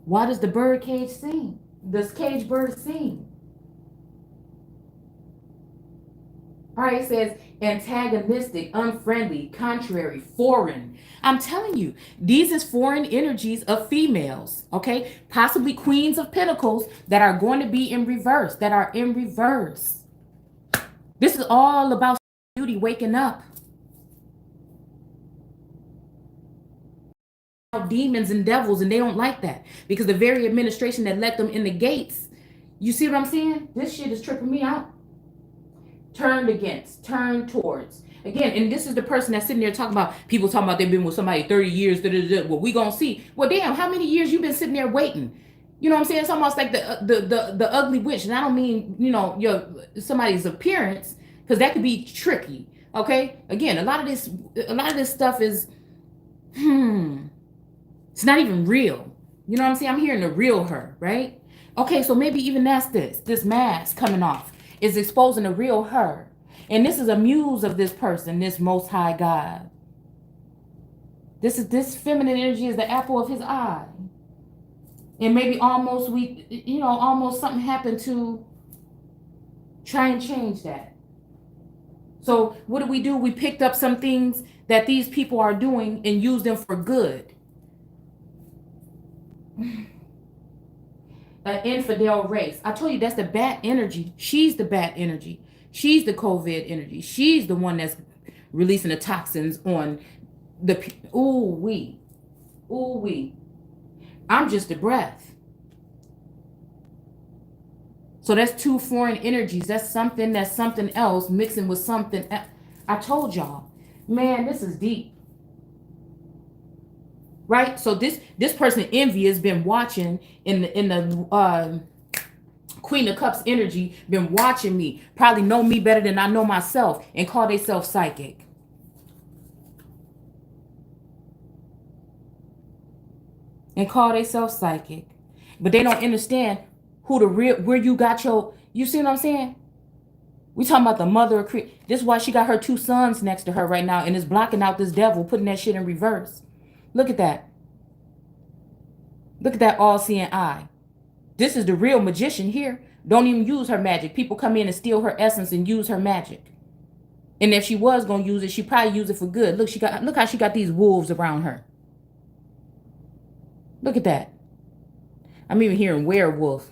Why does the bird cage sing? Does cage bird sing? All right, it says antagonistic, unfriendly, contrary, foreign. I'm telling you, these is foreign energies of females, okay? Possibly queens of pentacles that are going to be in reverse, This is all about beauty waking up. Demons and devils, and they don't like that because the very administration that let them in the gates, you see what I'm saying? This shit is tripping me out. Turned against, turned towards. Again, and this is the person that's sitting there talking about, people talking about they've been with somebody 30 years, well, we gonna see. Well, damn, how many years you been sitting there waiting? You know what I'm saying? It's almost like the ugly witch. And I don't mean, somebody's appearance, because that could be tricky. Okay? Again, a lot of this stuff is it's not even real. You know what I'm saying? I'm hearing the real her, right? Okay, so maybe even that's this mask coming off is exposing the real her. And this is a muse of this person, this most high God. This feminine energy is the apple of his eye. And maybe almost something happened to try and change that. So what do? We picked up some things that these people are doing and used them for good. An infidel race. I told you that's the bat energy. She's the bat energy. She's the COVID energy. She's the one that's releasing the toxins on the ooh-wee. I'm just a breath. So that's two foreign energies. That's something else mixing with something. I told y'all, man, this is deep. Right? So this person envy has been watching in the Queen of Cups energy, been watching me, probably know me better than I know myself, and call themselves psychic. But they don't understand where you got you see what I'm saying? We talking about the mother of this is why she got her two sons next to her right now and is blocking out this devil, putting that shit in reverse. Look at that. Look at that all-seeing eye. This is the real magician here. Don't even use her magic. People come in and steal her essence and use her magic. And if she was going to use it, she probably use it for good. Look how she got these wolves around her. Look at that. I'm even hearing werewolf.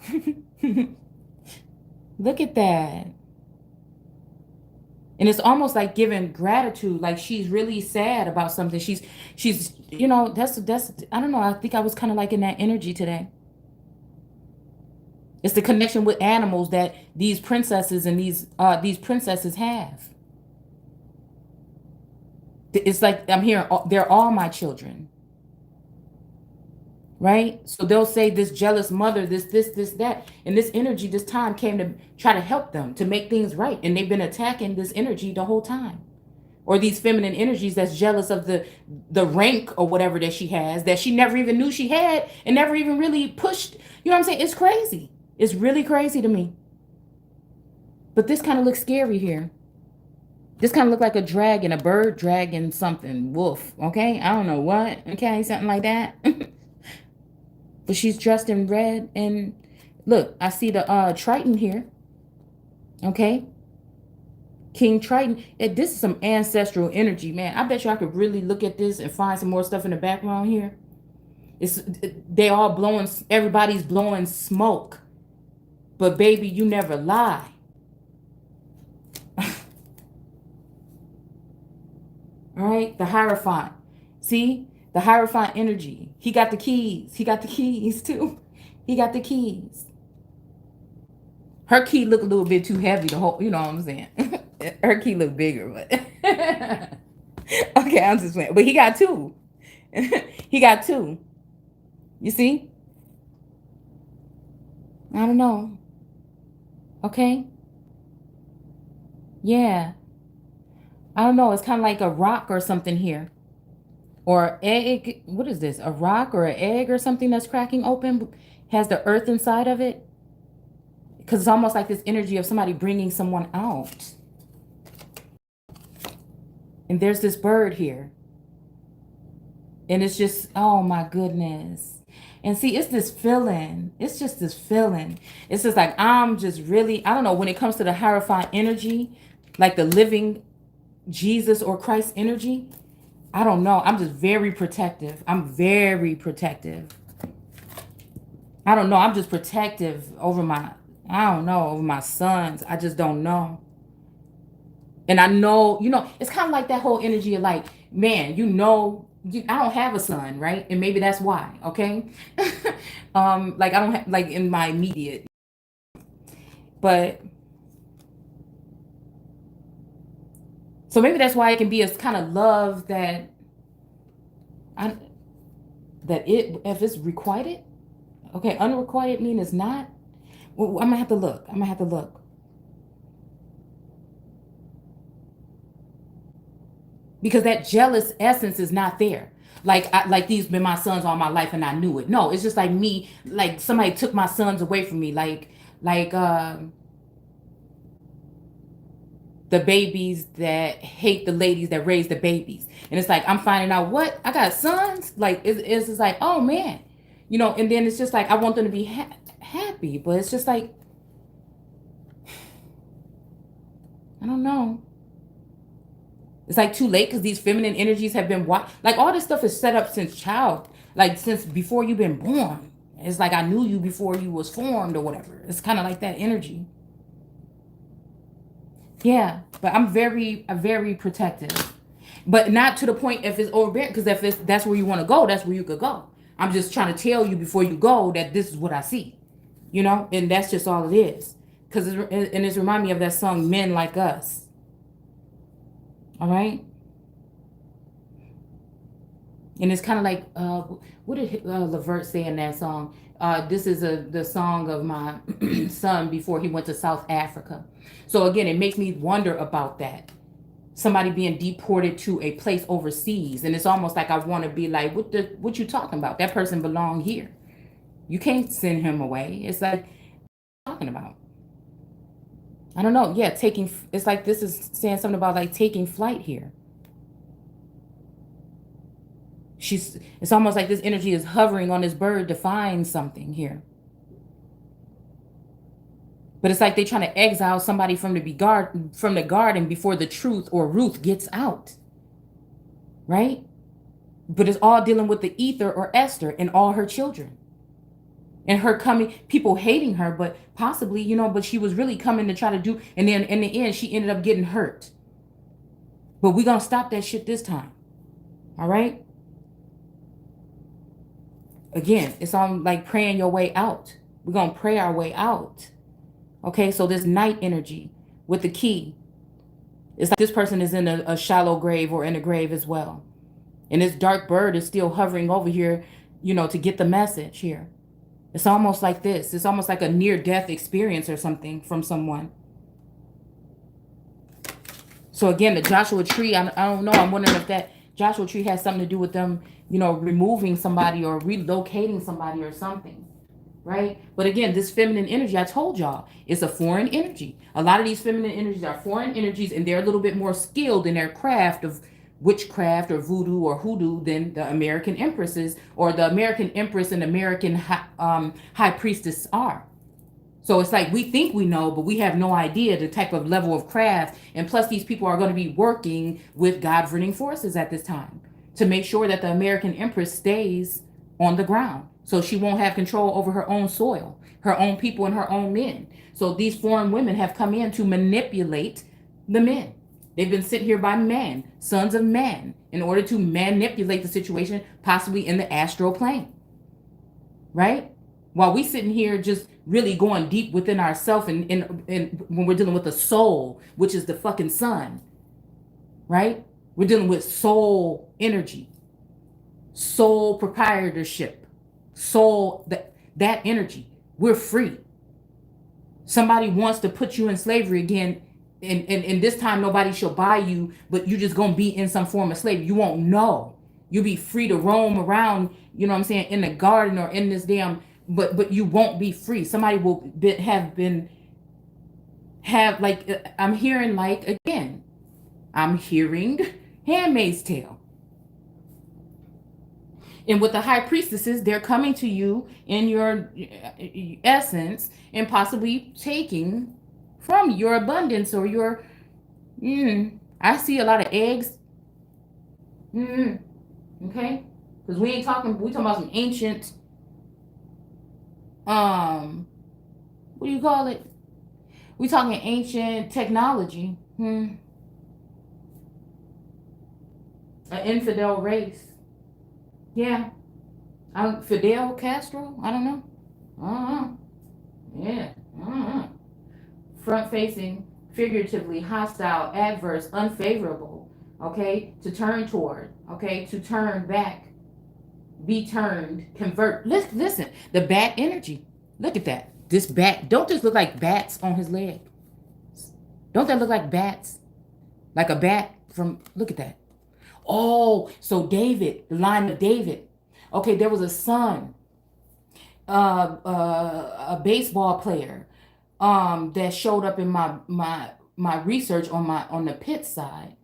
Look at that. And it's almost like giving gratitude, like she's really sad about something. She's that's I don't know. I think I was kind of like in that energy today. It's the connection with animals that these princesses and these princesses have. It's like I'm hearing they're all my children. Right? So they'll say this jealous mother, this, that. And this energy this time came to try to help them to make things right. And they've been attacking this energy the whole time. or these feminine energies that's jealous of the rank or whatever that she has, that she never even knew she had and never even really pushed. You know what I'm saying? It's crazy. It's really crazy to me. But this kind of looks scary here. This kind of look like a dragon, a bird dragon, something, wolf. Okay, I don't know what. Okay, something like that. But she's dressed in red, and look, I see the Triton here. Okay, King Triton. This is some ancestral energy, man. I bet you I could really look at this and find some more stuff in the background here. They all blowing. Everybody's blowing smoke, but baby, you never lie. All right, the Hierophant. See, the Hierophant energy. He got the keys. He got the keys too. He got the keys. Her key look a little bit too heavy to hold. You know what I'm saying? Her key look bigger, but okay, I'm just playing. But he got two. He got two. You see? I don't know. Okay. Yeah. I don't know. It's kind of like a rock or something here. Or egg. What is this? A rock or an egg or something that's cracking open? Has the earth inside of it? Because it's almost like this energy of somebody bringing someone out. And there's this bird here. And it's just, oh my goodness. And see, it's this feeling. It's just this feeling. It's just like, I'm just really, I don't know, when it comes to the Hierophant energy, like the living Jesus or Christ energy, I don't know. I'm just very protective. I'm very protective. I don't know. I'm just protective over my, I don't know, over my sons. I just don't know. And I know, you know, it's kind of like that whole energy of like, man, you know, I don't have a son, right? And maybe that's why, okay? Like I don't have, like in my immediate, but so maybe that's why it can be a kind of love that if it's requited, okay, unrequited mean it's not. Well, I'm gonna have to look. I'm gonna have to look. Because that jealous essence is not there. Like these been my sons all my life and I knew it. No, it's just like me, like somebody took my sons away from me, like the babies that hate the ladies that raise the babies. And it's like I'm finding out what I got sons. Like it's just like, oh man, you know. And then it's just like I want them to be happy, but it's just like I don't know. It's like too late because these feminine energies have been like all this stuff is set up since like since before you've been born. It's like I knew you before you was formed or whatever. It's kind of like that energy. Yeah, but I'm very protective, but not to the point if it's overbearing. Because if that's where you want to go, that's where you could go. I'm just trying to tell you before you go that this is what I see, you know, and that's just all it is. Because it's remind me of that song "Men Like Us." All right. And it's kind of like, what did Levert say in that song? This is the song of my son before he went to South Africa. So again, it makes me wonder about that. Somebody being deported to a place overseas. And it's almost like I want to be like, what you talking about? That person belong here. You can't send him away. It's like, what are you talking about? I don't know. Yeah, it's like this is saying something about like taking flight here. It's almost like this energy is hovering on this bird to find something here. But it's like they're trying to exile somebody from the garden before the truth or Ruth gets out. Right? But it's all dealing with the ether or Esther and all her children. And her coming, people hating her, but possibly, you know, but she was really coming to try to do, and then in the end, she ended up getting hurt. But we're going to stop that shit this time. All right? Again, it's on like praying your way out. We're going to pray our way out. Okay, so this night energy with the key, it's like this person is in a shallow grave or in a grave as well. And this dark bird is still hovering over here, you know, to get the message here. It's almost like this. It's almost like a near-death experience or something from someone. So again, the Joshua tree, I don't know. I'm wondering if that Joshua tree has something to do with them, removing somebody or relocating somebody or something, right? But again, this feminine energy, I told y'all, it's a foreign energy. A lot of these feminine energies are foreign energies, and they're a little bit more skilled in their craft of witchcraft or voodoo or hoodoo than the American empresses or the American empress and American high priestess are. So it's like we think we know, but we have no idea the type of level of craft. And plus, these people are going to be working with governing forces at this time to make sure that the American empress stays on the ground. So she won't have control over her own soil, her own people, and her own men. So these foreign women have come in to manipulate the men. They've been sent here by man, sons of man, in order to manipulate the situation, possibly in the astral plane, right? While we sitting here just really going deep within ourselves and when we're dealing with the soul, which is the fucking sun, right? We're dealing with soul energy, soul proprietorship, soul, that energy. We're free. Somebody wants to put you in slavery again, and this time nobody shall buy you, but you're just gonna be in some form of slavery. You won't know. You'll be free to roam around, you know what I'm saying, in the garden or in this damn, but you won't be free. Somebody will have like, I'm hearing like, again, I'm hearing Handmaid's Tale. And with the high priestesses, they're coming to you in your essence and possibly taking from your abundance or your, I see a lot of eggs. Okay? Because we talking about some ancient, what do you call it? We talking ancient technology. An infidel race. Yeah. Fidel Castro? I don't know. Yeah. Front facing, figuratively, hostile, adverse, unfavorable. Okay? To turn toward. Okay? To turn back. Be turned. Convert. Listen. The bat energy. Look at that. This bat. Don't this look like bats on his leg? Don't that look like bats? Like a bat from. Look at that. Oh, so David, the line of David. Okay, there was a son, a baseball player, that showed up in my research on the pit side.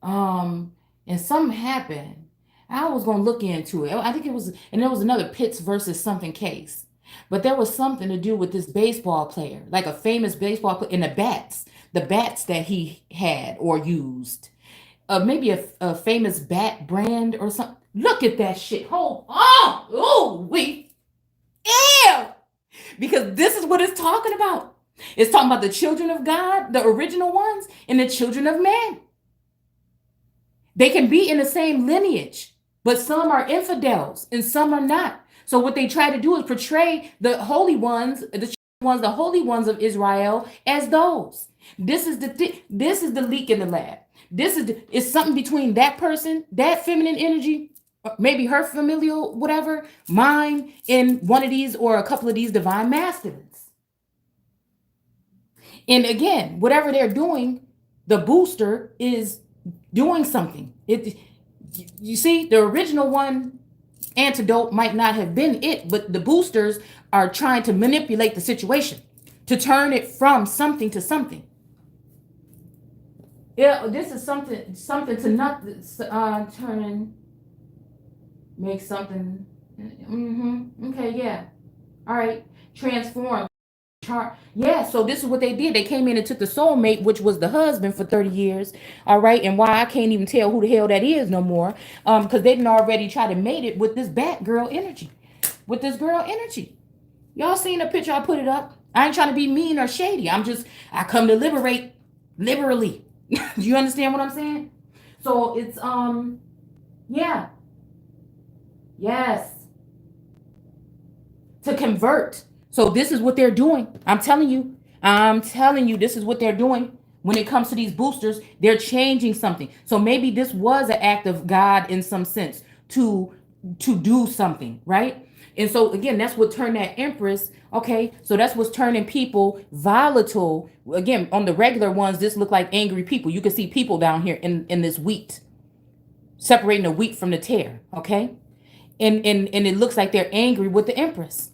And something happened. I was gonna look into it. I think it was, and there was another Pitts versus something case, but there was something to do with this baseball player, like a famous baseball player, and the bats that he had or used. Maybe a famous bat brand or something. Look at that shit. Hold on. Oh, ew. Because this is what it's talking about. It's talking about the children of God, the original ones, and the children of man. They can be in the same lineage, but some are infidels and some are not. So what they try to do is portray the holy ones, the holy ones of Israel as those. This is the leak in the lab. It's something between that person, that feminine energy, maybe her familial, whatever, mine, in one of these or a couple of these divine masculines. And again, whatever they're doing, the booster is doing something. You see, the original one antidote might not have been it, but the boosters are trying to manipulate the situation to turn it from something to something. Yeah, this is something to not turn, make something. Okay, yeah. All right, transform. Yeah, so this is what they did. They came in and took the soulmate, which was the husband, for 30 years. All right, and why I can't even tell who the hell that is no more. Because they didn't already try to mate it with this bat girl energy. With this girl energy. Y'all seen the picture? I put it up. I ain't trying to be mean or shady. I come to liberate liberally. Do you understand what I'm saying? So it's yeah. Yes. To convert. So this is what they're doing. I'm telling you, this is what they're doing. When it comes to these boosters, they're changing something. So maybe this was an act of God in some sense to do something, right? And so again, that's what turned that empress. Okay, so that's what's turning people volatile. Again, on the regular ones, this look like angry people. You can see people down here in this wheat, separating the wheat from the tare. Okay, and it looks like they're angry with the empress.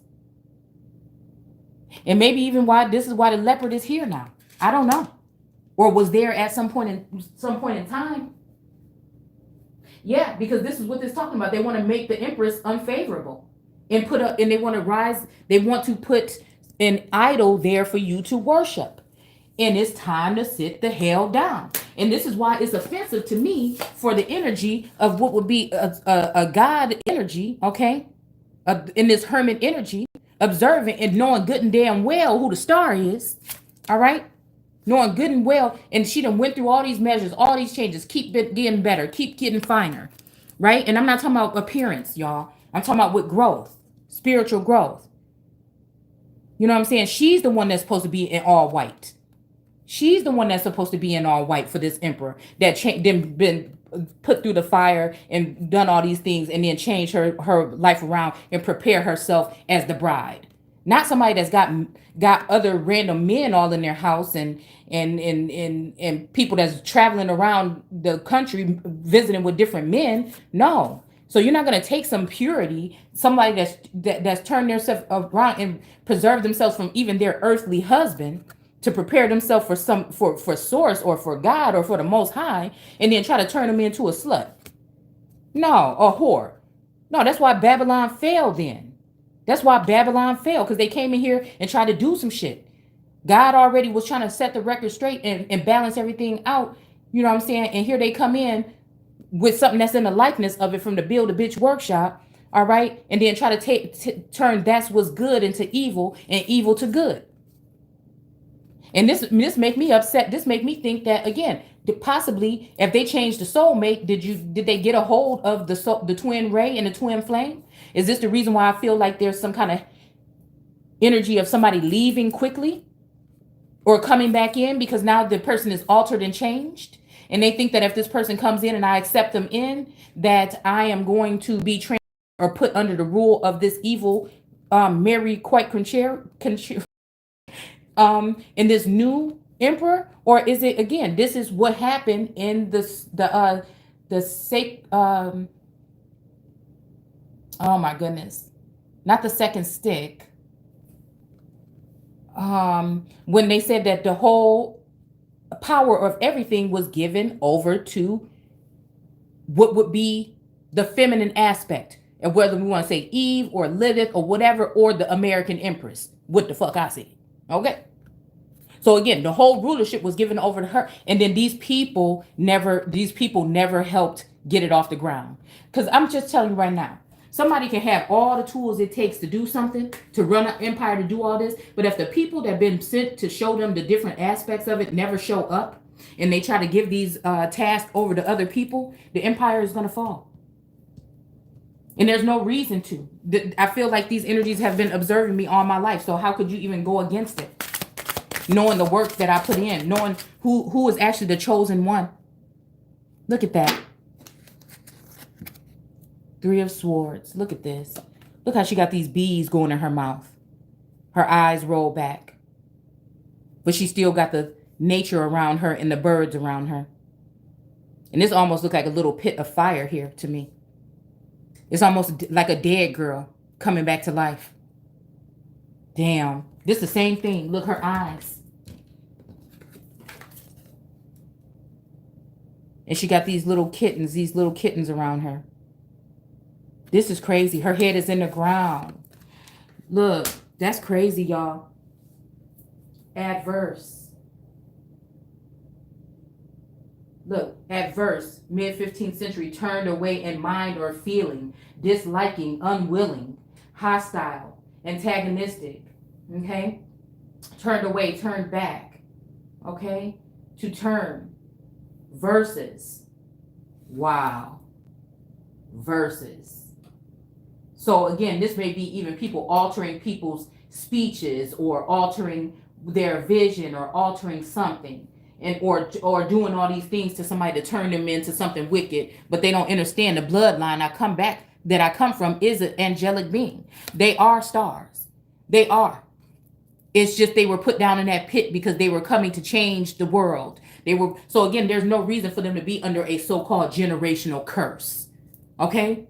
And maybe even why this is why the leopard is here now. I don't know, or was there at some point in time. Yeah, because this is what they're talking about. They want to make the empress unfavorable and put up, and they want to rise. They want to put an idol there for you to worship. And it's time to sit the hell down. And this is why it's offensive to me for the energy of what would be a God energy, okay? In this hermit energy, observing and knowing good and damn well who the star is, all right? Knowing good and well, and she done went through all these measures, all these changes, keep getting better, keep getting finer, right? And I'm not talking about appearance, y'all. I'm talking about with growth, spiritual growth. You know what I'm saying? She's the one that's supposed to be in all white. She's the one that's supposed to be in all white for this emperor that then been put through the fire and done all these things and then change her life around and prepare herself as the bride. Not somebody that's got other random men all in their house and people that's traveling around the country visiting with different men. No. So you're not going to take some purity, somebody that's turned themselves around and preserved themselves from even their earthly husband to prepare themselves for source or for God or for the Most High, and then try to turn them into a slut. No, a whore. No, that's why Babylon fell then. That's why Babylon fell, because they came in here and tried to do some shit. God already was trying to set the record straight and balance everything out. You know what I'm saying? And here they come in with something that's in the likeness of it from the Build a Bitch workshop. All right. And then try to turn that's what's good into evil and evil to good. And this make me upset. This make me think that again, possibly if they changed the soulmate, did they get a hold of the twin ray and the twin flame? Is this the reason why I feel like there's some kind of energy of somebody leaving quickly or coming back in because now the person is altered and changed? And they think that if this person comes in and I accept them in, that I am going to be trained or put under the rule of this evil Mary quite in this new emperor? Or is it again, this is what happened in the sake oh my goodness, not the second stick, when they said that the whole power of everything was given over to what would be the feminine aspect, and whether we want to say Eve or Lilith or whatever, or the American Empress, what the fuck I see. Okay. So again, the whole rulership was given over to her. And then these people never helped get it off the ground. Because I'm just telling you right now, somebody can have all the tools it takes to do something, to run an empire, to do all this. But if the people that have been sent to show them the different aspects of it never show up, and they try to give these tasks over to other people, the empire is going to fall. And there's no reason to. I feel like these energies have been observing me all my life. So how could you even go against it? Knowing the work that I put in, knowing who is actually the chosen one. Look at that. Three of Swords. Look at this. Look how she got these bees going in her mouth. Her eyes roll back. But she still got the nature around her and the birds around her. And this almost looks like a little pit of fire here to me. It's almost like a dead girl coming back to life. Damn. This the same thing. Look, her eyes. And she got these little kittens around her. This is crazy. Her head is in the ground. Look, that's crazy, y'all. Adverse. Look, adverse, mid-15th century, turned away in mind or feeling, disliking, unwilling, hostile, antagonistic, okay? Turned away, turned back, okay? To turn. Versus. Wow. Versus. So again, this may be even people altering people's speeches or altering their vision or altering something, and or doing all these things to somebody to turn them into something wicked, but they don't understand the bloodline. I come back that I come from is an angelic being. They are stars. They are. It's just they were put down in that pit because they were coming to change the world. They were, so again, there's no reason for them to be under a so-called generational curse. Okay?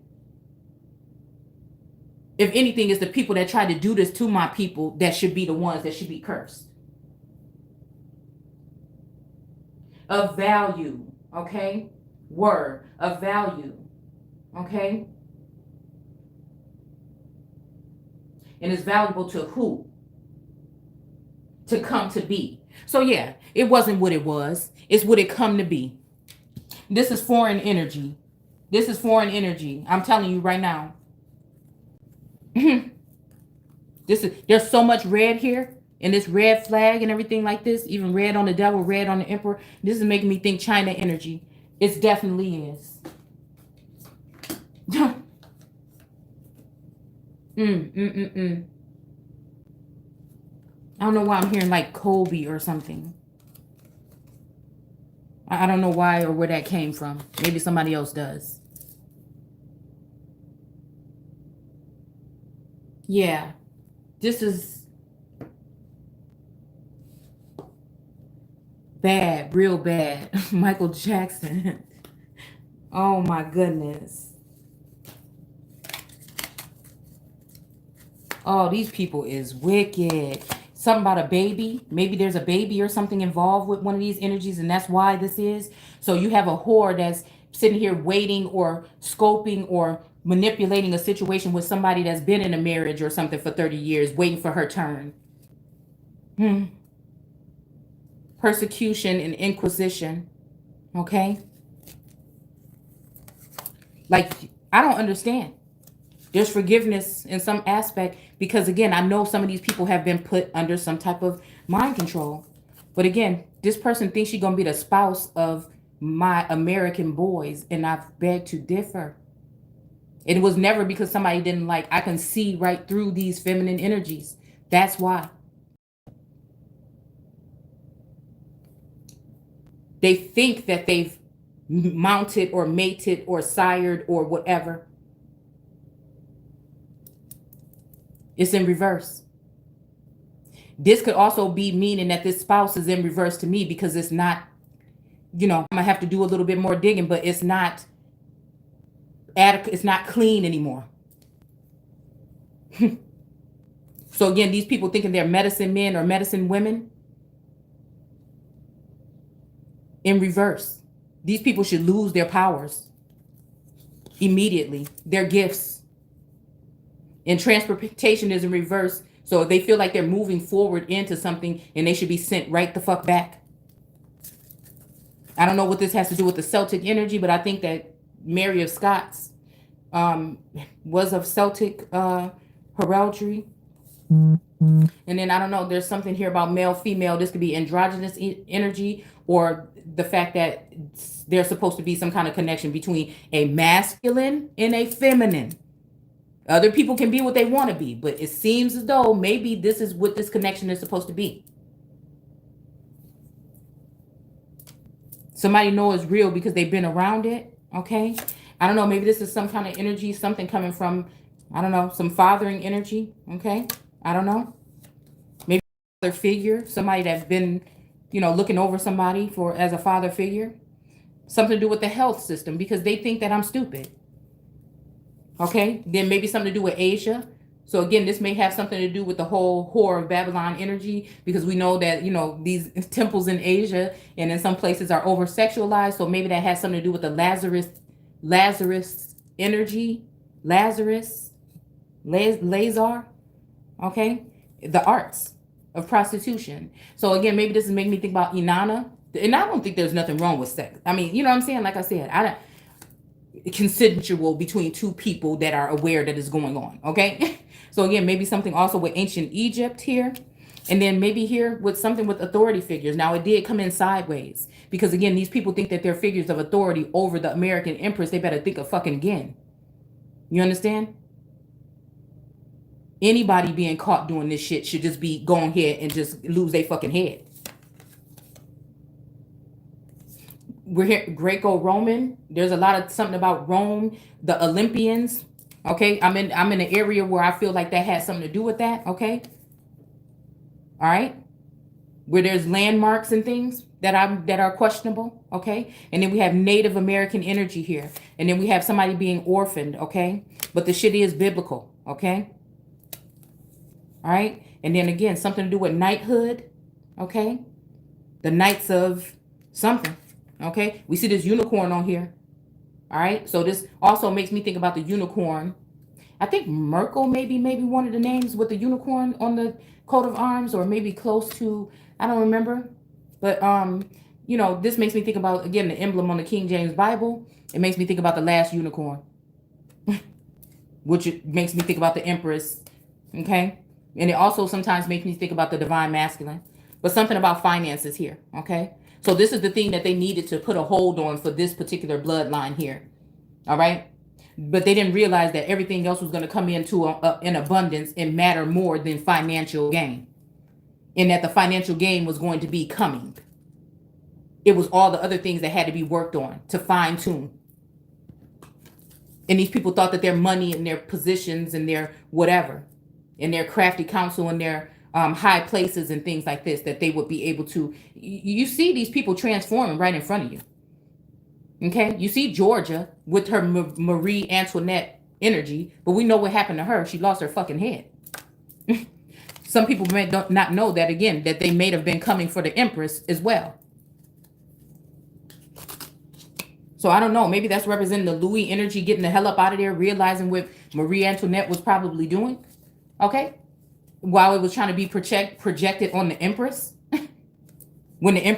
If anything, it's the people that tried to do this to my people that should be the ones that should be cursed. Of value, okay? Word of value, okay? And it's valuable to who? To come to be. So yeah, it wasn't what it was. It's what it come to be. This is foreign energy. This is foreign energy. I'm telling you right now. There's so much red here, and this red flag and everything like this, even red on the devil, red on the emperor. This is making me think China energy. It definitely is. I don't know why I'm hearing like Kobe or something. I don't know why or where that came from. Maybe somebody else does. Yeah. This is bad, real bad. Michael Jackson. Oh my goodness. Oh, these people is wicked. Something about a baby. Maybe there's a baby or something involved with one of these energies, and that's why this is. So you have a whore that's sitting here waiting or scoping or manipulating a situation with somebody that's been in a marriage or something for 30 years, waiting for her turn. Persecution and inquisition. Okay? Like, I don't understand. There's forgiveness in some aspect because, again, I know some of these people have been put under some type of mind control. But again, this person thinks she's going to be the spouse of my American boys, and I've begged to differ. It was never because somebody didn't like. I can see right through these feminine energies. That's why. They think that they've mounted or mated or sired or whatever. It's in reverse. This could also be meaning that this spouse is in reverse to me because it's not, I'm going to have to do a little bit more digging, but it's not adequate. It's not clean anymore. So again, these people thinking they're medicine men or medicine women. In reverse. These people should lose their powers immediately, their gifts. And transportation is in reverse. So they feel like they're moving forward into something and they should be sent right the fuck back. I don't know what this has to do with the Celtic energy, but I think that Mary of Scots was of Celtic heraldry. And then I don't know, there's something here about male, female. This could be androgynous energy or the fact that there's supposed to be some kind of connection between a masculine and a feminine. Other people can be what they want to be, but it seems as though maybe this is what this connection is supposed to be. Somebody knows it's real because they've been around it, okay? I don't know, maybe this is some kind of energy, something coming from, I don't know, some fathering energy, okay? I don't know. Maybe a father figure, somebody that's been, looking over somebody as a father figure. Something to do with the health system because they think that I'm stupid. Okay, then maybe something to do with Asia. So again, this may have something to do with the whole whore of Babylon energy because we know that, these temples in Asia and in some places are over sexualized. So maybe that has something to do with the Lazarus energy, Lazar, okay? The arts of prostitution. So again, maybe this is making me think about Inanna. And I don't think there's nothing wrong with sex. I mean, you know what I'm saying? Like I said, consensual between two people that are aware that is going on, okay? So again, maybe something also with ancient Egypt here. And then maybe here with something with authority figures. Now, it did come in sideways. Because again, these people think that they're figures of authority over the American empress. They better think of fucking again. You understand? Anybody being caught doing this shit should just be going ahead and just lose their fucking head. We're here, Greco-Roman. There's a lot of something about Rome, the Olympians, Okay, I'm in an area where I feel like that has something to do with that. Okay, all right, where there's landmarks and things that are questionable. Okay, and then we have Native American energy here, and then we have somebody being orphaned. Okay, but the shit is biblical. Okay, all right, and then again something to do with knighthood. Okay, the knights of something. Okay, we see this unicorn on here. All right, so this also makes me think about the unicorn. I think Merkel maybe one of the names with the unicorn on the coat of arms, or maybe close to, I don't remember. But this makes me think about, again, the emblem on the King James Bible. It makes me think about the last unicorn, which it makes me think about the Empress. Okay, and it also sometimes makes me think about the divine masculine. But something about finances here. Okay, so this is the thing that they needed to put a hold on for this particular bloodline here. All right, but they didn't realize that everything else was going to come into in abundance and matter more than financial gain, and that the financial gain was going to be coming. It was all the other things that had to be worked on to fine tune. And these people thought that their money and their positions and their whatever, and their crafty counsel and their high places and things like this, that they would be able to. You see these people transforming right in front of you. Okay, you see Georgia with her Marie Antoinette energy, but we know what happened to her. She lost her fucking head. Some people may not know that, again, that they may have been coming for the Empress as well. So I don't know. Maybe that's representing the Louis energy, getting the hell up out of there, realizing what Marie Antoinette was probably doing. Okay, while it was trying to be projected on the Empress, when the Empress